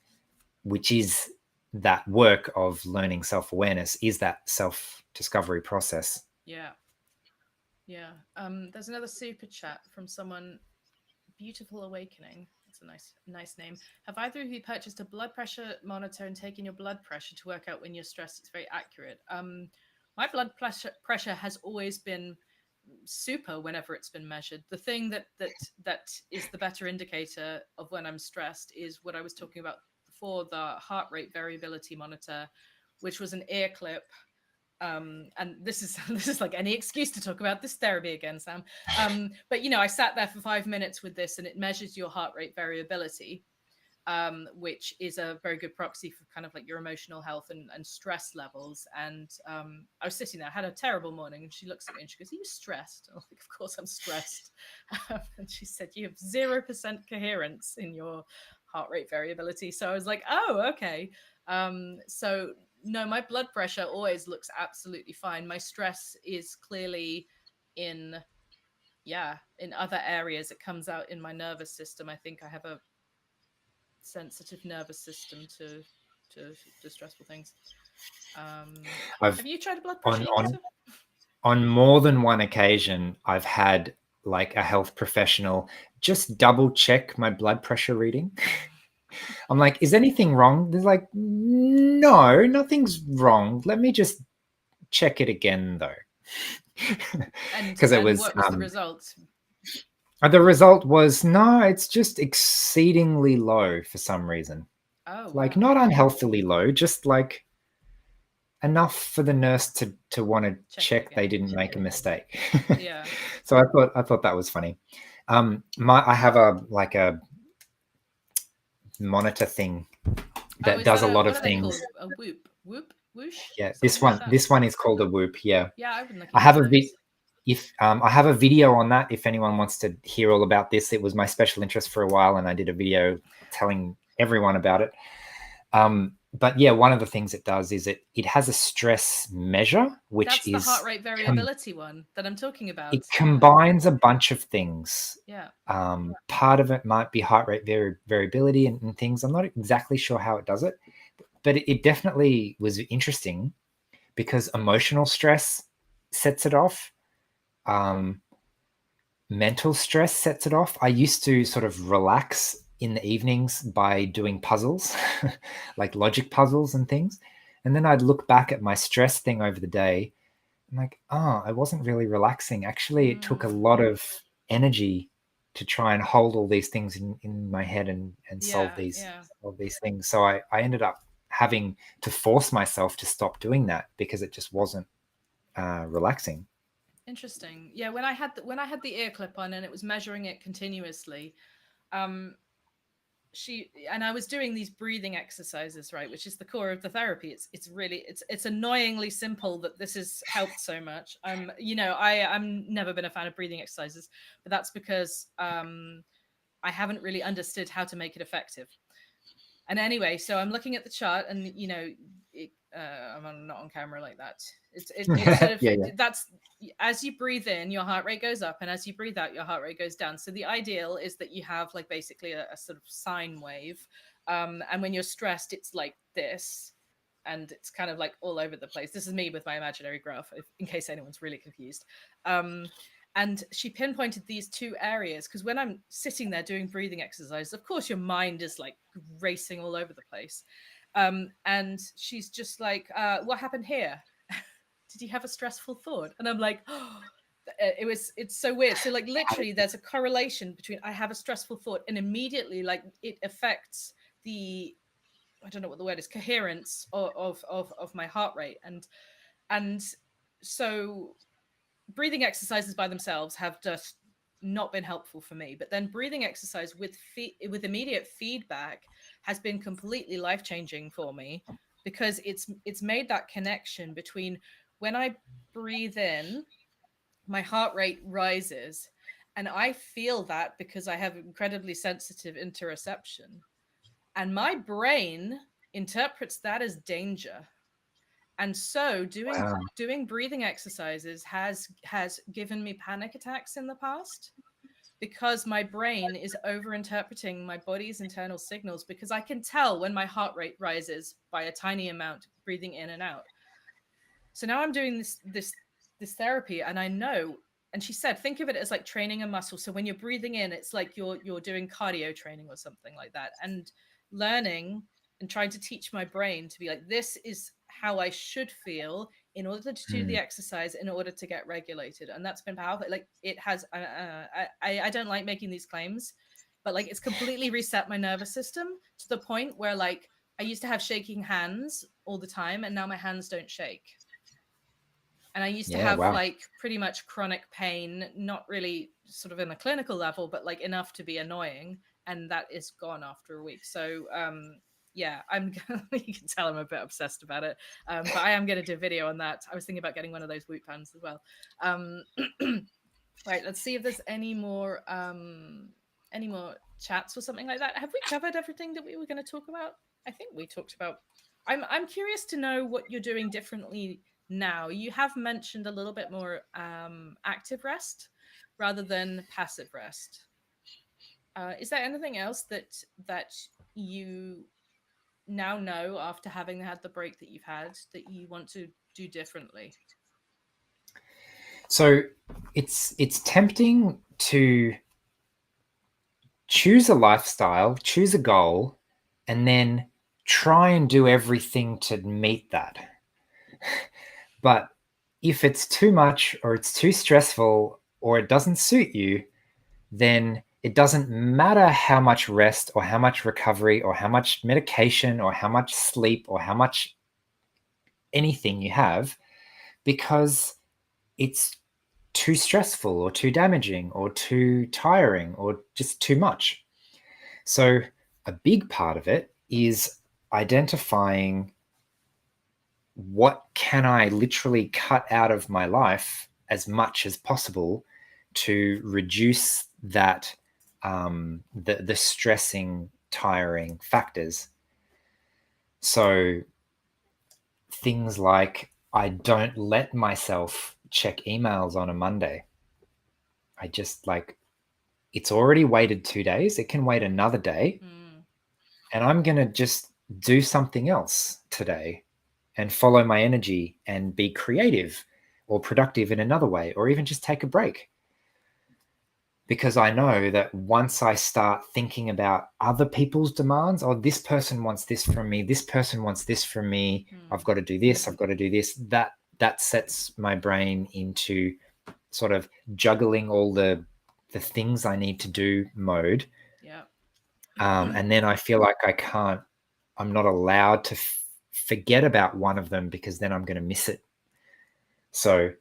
which is that work of learning self-awareness, is that self-discovery process. Yeah. There's another super chat from someone. Beautiful Awakening. That's a nice name. Have either of you purchased a blood pressure monitor and taken your blood pressure to work out when you're stressed? It's very accurate. My blood pressure has always been super whenever it's been measured. The thing that is the better indicator of when I'm stressed is what I was talking about before, the heart rate variability monitor, which was an ear clip. And this is like any excuse to talk about this therapy again, Sam. But I sat there for 5 minutes with this, and it measures your heart rate variability, which is a very good proxy for kind of like your emotional health and stress levels. And I was sitting there, I had a terrible morning, and she looks at me and she goes, "Are you stressed?" I'm like, "Of course I'm stressed." And she said, "You have 0% coherence in your heart rate variability." So I was like, "Oh, okay." So no, my blood pressure always looks absolutely fine. My stress is clearly in other areas. It comes out in my nervous system. I think I have a sensitive nervous system to stressful things. Have you tried a blood pressure monitor? On more than one occasion, I've had like a health professional just double check my blood pressure reading. I'm like, is anything wrong? They're like, no, nothing's wrong. Let me just check it again though. because it was what was the result? the result was, no, it's just exceedingly low for some reason. Oh, Like, wow. not unhealthily low, just like enough for the nurse to want to check they didn't make a mistake. Yeah. So I thought that was funny. I have a monitor thing that does a lot of things. What are they called? A whoop, whoosh? Yeah, Something this one is called a Whoop. Yeah, Yeah, I've been looking I have into those. if I have a video on that. If anyone wants to hear all about this, it was my special interest for a while, and I did a video telling everyone about it. But yeah, one of the things it does is it has a stress measure, which That's the is heart rate variability one that I'm talking about. it combines a bunch of things. Yeah. Part of it might be heart rate variability and things. I'm not exactly sure how it does it, but it definitely was interesting because emotional stress sets it off. Mental stress sets it off. I used to sort of relax in the evenings by doing puzzles, like logic puzzles and things. And then I'd look back at my stress thing over the day. I'm like, oh, I wasn't really relaxing. Actually, it took a lot of energy to try and hold all these things in my head and solve these things. So I ended up having to force myself to stop doing that because it just wasn't relaxing. Interesting. Yeah, when I had the ear clip on and it was measuring it continuously, I was doing these breathing exercises, right, which is the core of the therapy. It's really it's annoyingly simple that this has helped so much. I'm never been a fan of breathing exercises, but that's because I haven't really understood how to make it effective. And anyway, so I'm looking at the chart, and I'm not on camera like that. It's sort of that's as you breathe in, your heart rate goes up, and as you breathe out, your heart rate goes down. So the ideal is that you have like basically a sort of sine wave, and when you're stressed, it's like this, and it's kind of like all over the place. This is me with my imaginary graph, in case anyone's really confused. And she pinpointed these two areas because when I'm sitting there doing breathing exercises, of course, your mind is like racing all over the place. And she's just like, what happened here? Did you have a stressful thought? And I'm like, oh, it's so weird. So like literally there's a correlation between I have a stressful thought and immediately like it affects the, I don't know what the word is, coherence of my heart rate. And so breathing exercises by themselves have just not been helpful for me, but then breathing exercise with immediate feedback has been completely life-changing for me because it's made that connection between when I breathe in, my heart rate rises, and I feel that because I have incredibly sensitive interoception, and my brain interprets that as danger. And so doing breathing exercises has given me panic attacks in the past because my brain is over interpreting my body's internal signals, because I can tell when my heart rate rises by a tiny amount breathing in and out. So now I'm doing this therapy, and I know, and she said think of it as like training a muscle. So when you're breathing in, it's like you're doing cardio training or something like that, and learning and trying to teach my brain to be like, this is how I should feel in order to do the exercise in order to get regulated. And that's been powerful. Like it has I don't like making these claims, but like it's completely reset my nervous system to the point where like I used to have shaking hands all the time, and now my hands don't shake. And I used to have like pretty much chronic pain, not really sort of in a clinical level, but like enough to be annoying. And that is gone after a week. So yeah, you can tell I'm a bit obsessed about it. But I am going to do a video on that. I was thinking about getting one of those Whoop pans as well. Right, let's see if there's any more chats or something like that. Have we covered everything that we were going to talk about? I think we talked about. I'm curious to know what you're doing differently now. You have mentioned a little bit more active rest rather than passive rest. Is there anything else that you now know after having had the break that you've had that you want to do differently? So it's tempting to choose a lifestyle, choose a goal, and then try and do everything to meet that. But if it's too much or it's too stressful or it doesn't suit you, then it doesn't matter how much rest or how much recovery or how much medication or how much sleep or how much anything you have, because it's too stressful or too damaging or too tiring or just too much. So a big part of it is identifying what can I literally cut out of my life as much as possible to reduce that the stressing, tiring factors. So things like, I don't let myself check emails on a Monday. I just it's already waited 2 days. It can wait another day. And I'm going to just do something else today and follow my energy and be creative or productive in another way, or even just take a break. Because I know that once I start thinking about other people's demands, oh, this person wants this from me, this person wants this from me, I've got to do this, I've got to do this, that sets my brain into sort of juggling all the things I need to do mode. Yeah. And then I feel like I'm not allowed to forget about one of them, because then I'm going to miss it. So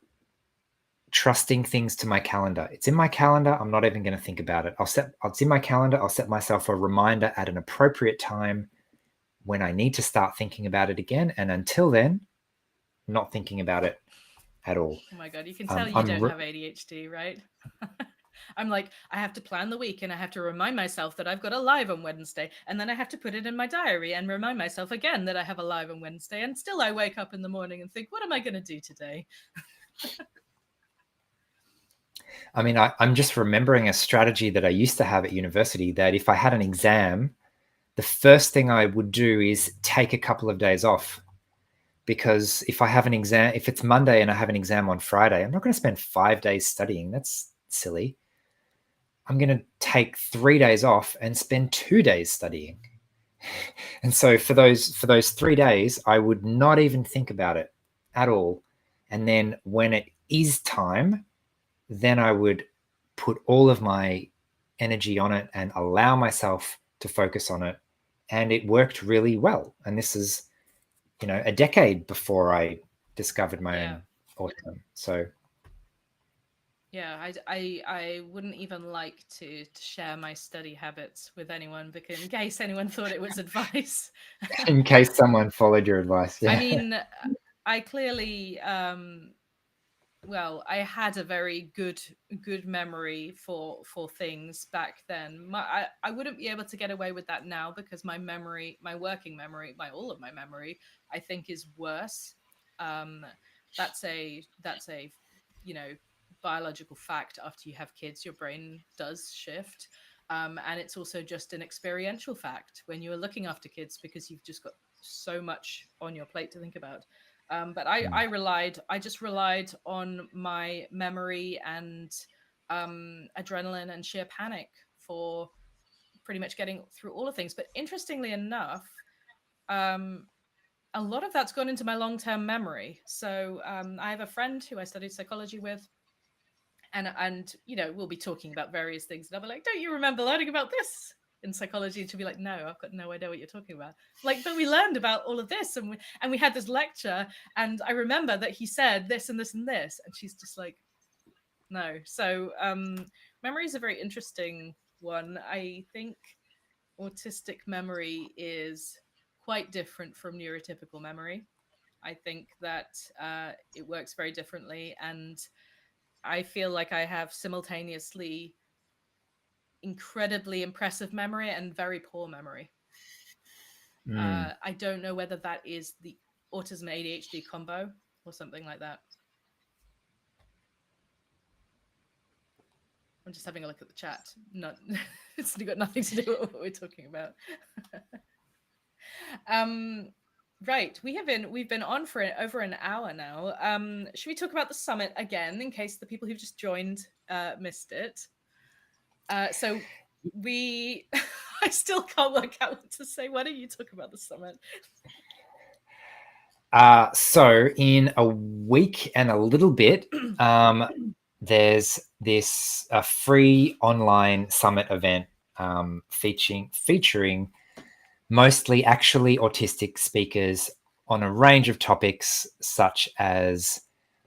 trusting things to my calendar. It's in my calendar. I'm not even going to think about it. It's in my calendar. I'll set myself a reminder at an appropriate time when I need to start thinking about it again. And until then, not thinking about it at all. Oh my God, you can tell you don't have ADHD, right? I'm like, I have to plan the week and I have to remind myself that I've got a live on Wednesday. And then I have to put it in my diary and remind myself again that I have a live on Wednesday. And still I wake up in the morning and think, what am I going to do today? I mean, I'm just remembering a strategy that I used to have at university, that if I had an exam, the first thing I would do is take a couple of days off. Because if I have an exam, if it's Monday and I have an exam on Friday, I'm not going to spend 5 days studying. That's silly. I'm going to take 3 days off and spend 2 days studying. And so for those 3 days, I would not even think about it at all. And then when it is time, then I would put all of my energy on it and allow myself to focus on it. And it worked really well. And this is, a decade before I discovered my own autism. So yeah, I wouldn't even like to share my study habits with anyone, because in case anyone thought it was advice. In case someone followed your advice. Yeah. I mean, I clearly well, I had a very good memory for things back then. I wouldn't be able to get away with that now, because my memory, my working memory, all of my memory, I think is worse. That's a biological fact. After you have kids, your brain does shift. And it's also just an experiential fact when you are looking after kids, because you've just got so much on your plate to think about. But I just relied on my memory and adrenaline and sheer panic for pretty much getting through all of things. But interestingly enough, a lot of that's gone into my long-term memory. So I have a friend who I studied psychology with, and we'll be talking about various things, and I'll be like, don't you remember learning about this in psychology? And she'll be like, no, I've got no idea what you're talking about. Like, but we learned about all of this, and we had this lecture, and I remember that he said this and this and this, and she's just like, no. So memory is a very interesting one. I think autistic memory is quite different from neurotypical memory. I think that it works very differently, and I feel like I have simultaneously incredibly impressive memory and very poor memory. I don't know whether that is the autism ADHD combo or something like that. I'm just having a look at the chat. It's got nothing to do with what we're talking about. Right, we've been on for over an hour now. Should we talk about the summit again, in case the people who've just joined missed it? So we, I still can't work out what to say. Why don't you talk about the summit? So in a week and a little bit, there's this a free online summit event featuring mostly actually autistic speakers on a range of topics such as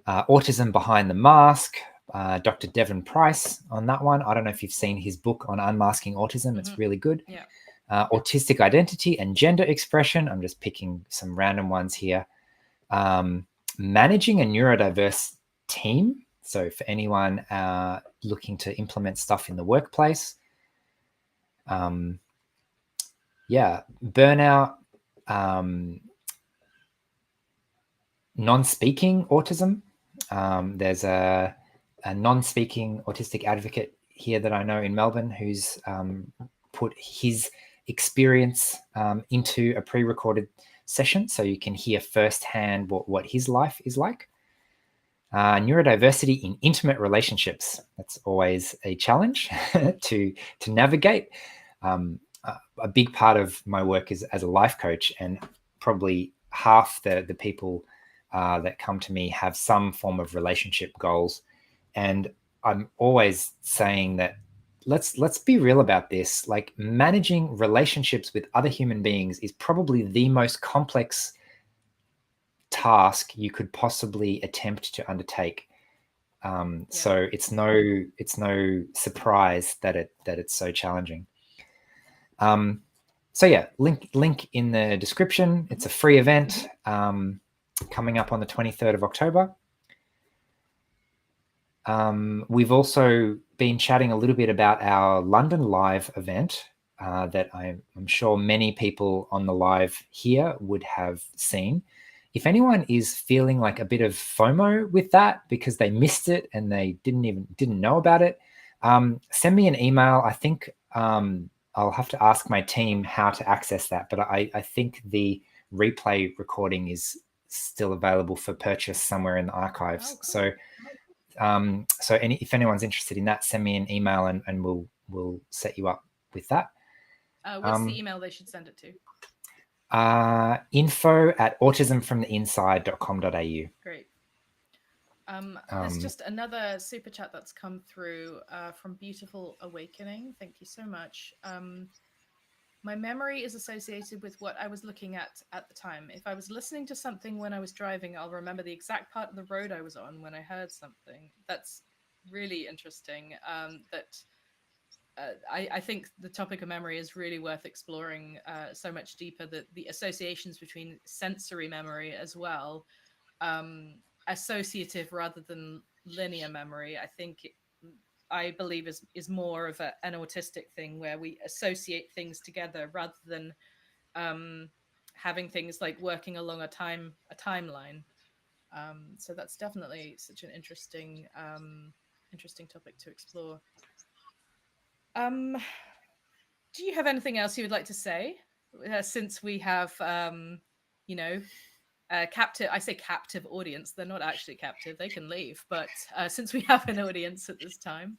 autism behind the mask. Dr. Devon Price on that one. I don't know if you've seen his book on unmasking autism. It's really good. Yeah. Autistic identity and gender expression. I'm just picking some random ones here. Managing a neurodiverse team. So for anyone looking to implement stuff in the workplace. Burnout, non-speaking autism. There's a non-speaking autistic advocate here that I know in Melbourne who's put his experience into a pre-recorded session, so you can hear firsthand what his life is like. Neurodiversity in intimate relationships. That's always a challenge to navigate. A big part of my work is as a life coach, and probably half the people that come to me have some form of relationship goals. And I'm always saying that let's be real about this. Like, managing relationships with other human beings is probably the most complex task you could possibly attempt to undertake. So it's no surprise that it's so challenging. So yeah, link in the description. It's a free event coming up on the 23rd of October. We've also been chatting a little bit about our London Live event that I'm sure many people on the live here would have seen. If anyone is feeling like a bit of FOMO with that because they missed it and they didn't know about it, send me an email. I think I'll have to ask my team how to access that, but I think the replay recording is still available for purchase somewhere in the archives. Oh, cool. So if anyone's interested in that, send me an email and we'll set you up with that. What's the email they should send it to? info@autismfromtheinside.com.au. Great. There's just another super chat that's come through from Beautiful Awakening. Thank you so much. My memory is associated with what I was looking at the time. If I was listening to something when I was driving, I'll remember the exact part of the road I was on when I heard something. That's really interesting. I think the topic of memory is really worth exploring so much deeper, the associations between sensory memory as well, associative rather than linear memory. I believe is more of an autistic thing, where we associate things together rather than having things like working along a timeline. So that's definitely such an interesting topic to explore. Do you have anything else you would like to say? Since we have, captive, I say captive audience. They're not actually captive. They can leave. But since we have an audience at this time.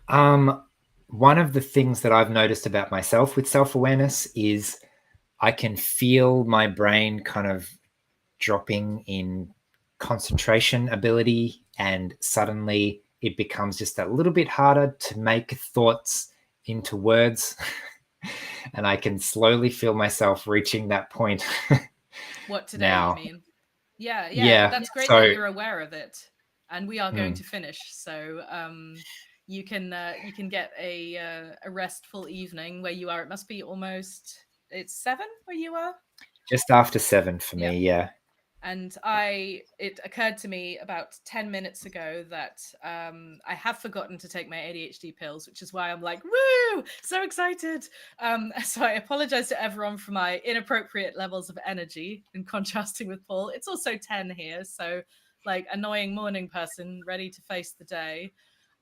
One of the things that I've noticed about myself with self-awareness is I can feel my brain kind of dropping in concentration ability, and suddenly it becomes just a little bit harder to make thoughts into words. And I can slowly feel myself reaching that point. What today, now. You mean? Yeah. That's great that you're aware of it. And we are going to finish. So you can get a restful evening where you are. It must be it's 7 where you are? Just after 7 for me, yeah. And it occurred to me about 10 minutes ago that I have forgotten to take my ADHD pills, which is why I'm like, woo, so excited. So I apologize to everyone for my inappropriate levels of energy in contrasting with Paul. It's also 10 here, so like annoying morning person ready to face the day.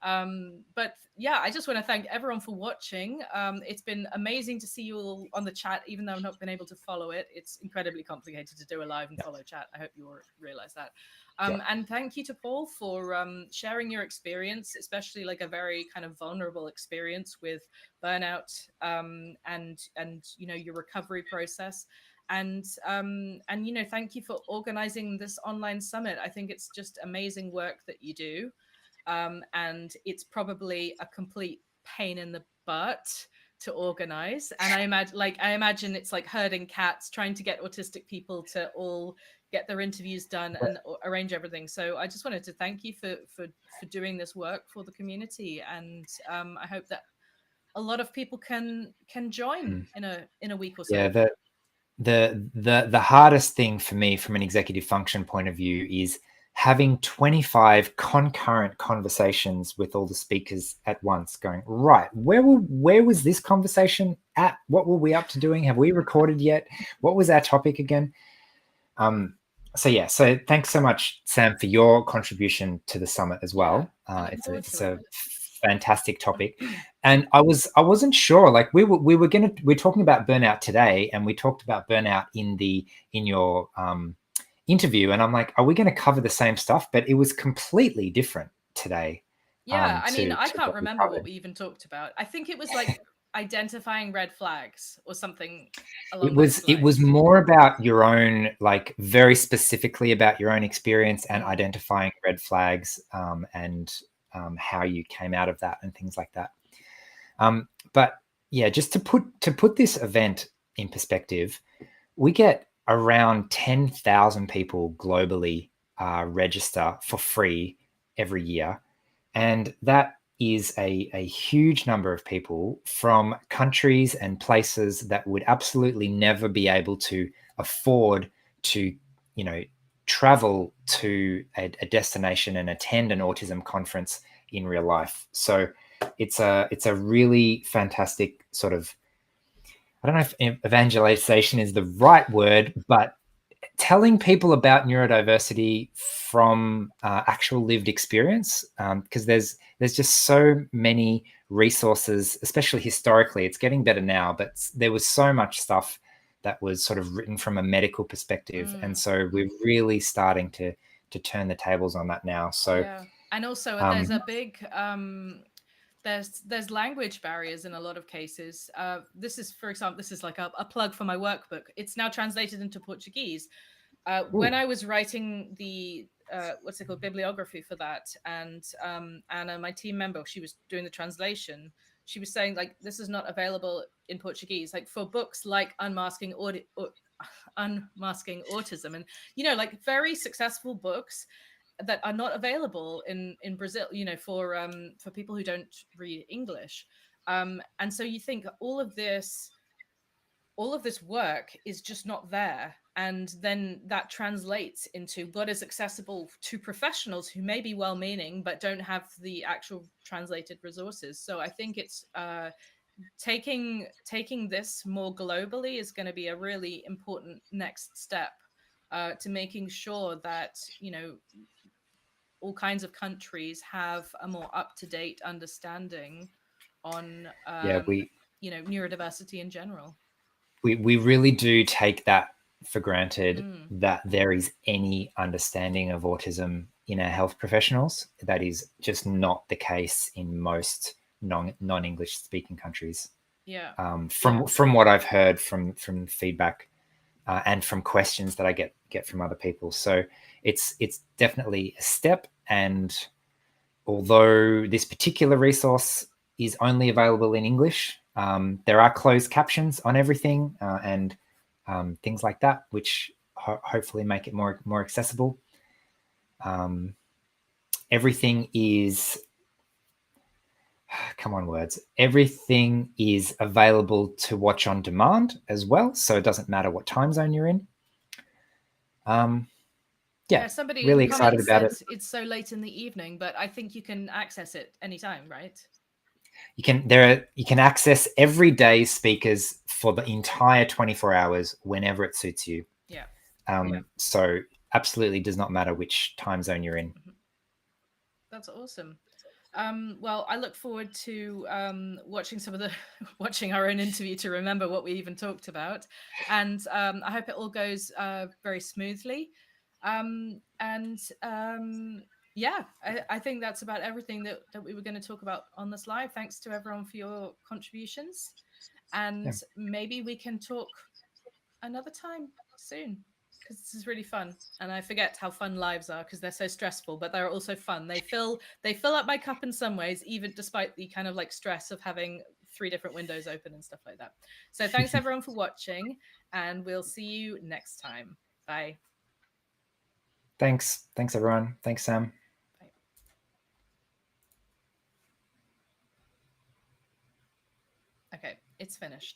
But yeah, I just want to thank everyone for watching. It's been amazing to see you all on the chat, even though I've not been able to follow it. It's incredibly complicated to do a live and follow chat. I hope you all realize that. And thank you to Paul for sharing your experience, especially like a very kind of vulnerable experience with burnout and your recovery process. And thank you for organizing this online summit. I think it's just amazing work that you do. And it's probably a complete pain in the butt to organize. And I imagine it's like herding cats, trying to get autistic people to all get their interviews done and arrange everything. So I just wanted to thank you for doing this work for the community, and I hope that a lot of people can join in a week or so. Yeah, the hardest thing for me from an executive function point of view is having 25 concurrent conversations with all the speakers at once, going, right, where was this conversation at? What were we up to doing? Have we recorded yet? What was our topic again? So thanks so much, Sam, for your contribution to the summit as well. It's a fantastic topic, and I wasn't sure. Like we're talking about burnout today, and we talked about burnout in your interview, and I'm like, are we going to cover the same stuff? But it was completely different today. Yeah, I mean, I can't remember what we even talked about. I think it was like identifying red flags or something along those lines. It was more about your own, like very specifically about your own experience and identifying red flags, and how you came out of that and things like that. But yeah, just to put this event in perspective, we get around 10,000 people globally register for free every year, and that is a huge number of people from countries and places that would absolutely never be able to afford to, travel to a destination and attend an autism conference in real life. So it's a really fantastic sort of, I don't know if evangelization is the right word, but telling people about neurodiversity from actual lived experience, because there's just so many resources, especially historically. It's getting better now, but there was so much stuff that was sort of written from a medical perspective, and so we're really starting to turn the tables on that now. So yeah, and also there's a big there's language barriers in a lot of cases. This is, for example, this is like a plug for my workbook. It's now translated into Portuguese. When I was writing the what's it called, bibliography for that, and Anna, my team member, she was doing the translation. She was saying, like, this is not available in Portuguese, like for books like Unmasking Autism, and like very successful books that are not available in Brazil, for people who don't read English. And so you think all of this work is just not there, and then that translates into what is accessible to professionals who may be well-meaning but don't have the actual translated resources. So I think it's taking this more globally is going to be a really important next step to making sure that all kinds of countries have a more up-to-date understanding on neurodiversity in general. we really do take that for granted, that there is any understanding of autism in our health professionals. That is just not the case in most non-English speaking countries. Yeah. From what I've heard from feedback and from questions that I get from other people. So it's definitely a step. And although this particular resource is only available in English, there are closed captions on everything, and things like that, which hopefully make it more accessible. Everything is, come on words, everything is available to watch on demand as well, so it doesn't matter what time zone you're in. Somebody really in the excited about it. It's so late in the evening, but I think you can access it anytime, right? You can access every day's speakers for the entire 24 hours whenever it suits you. Yeah. So absolutely does not matter which time zone you're in. That's awesome. Well, I look forward to watching our own interview to remember what we even talked about, and I hope it all goes very smoothly. Yeah, I think that's about everything that we were going to talk about on this live. Thanks to everyone for your contributions, and maybe we can talk another time soon, because this is really fun, and I forget how fun lives are because they're so stressful, but they're also fun. They fill up my cup in some ways, even despite the kind of like stress of having 3 different windows open and stuff like that. So thanks everyone for watching, and we'll see you next time. Bye. Thanks everyone. Thanks, Sam. Bye. Okay, it's finished.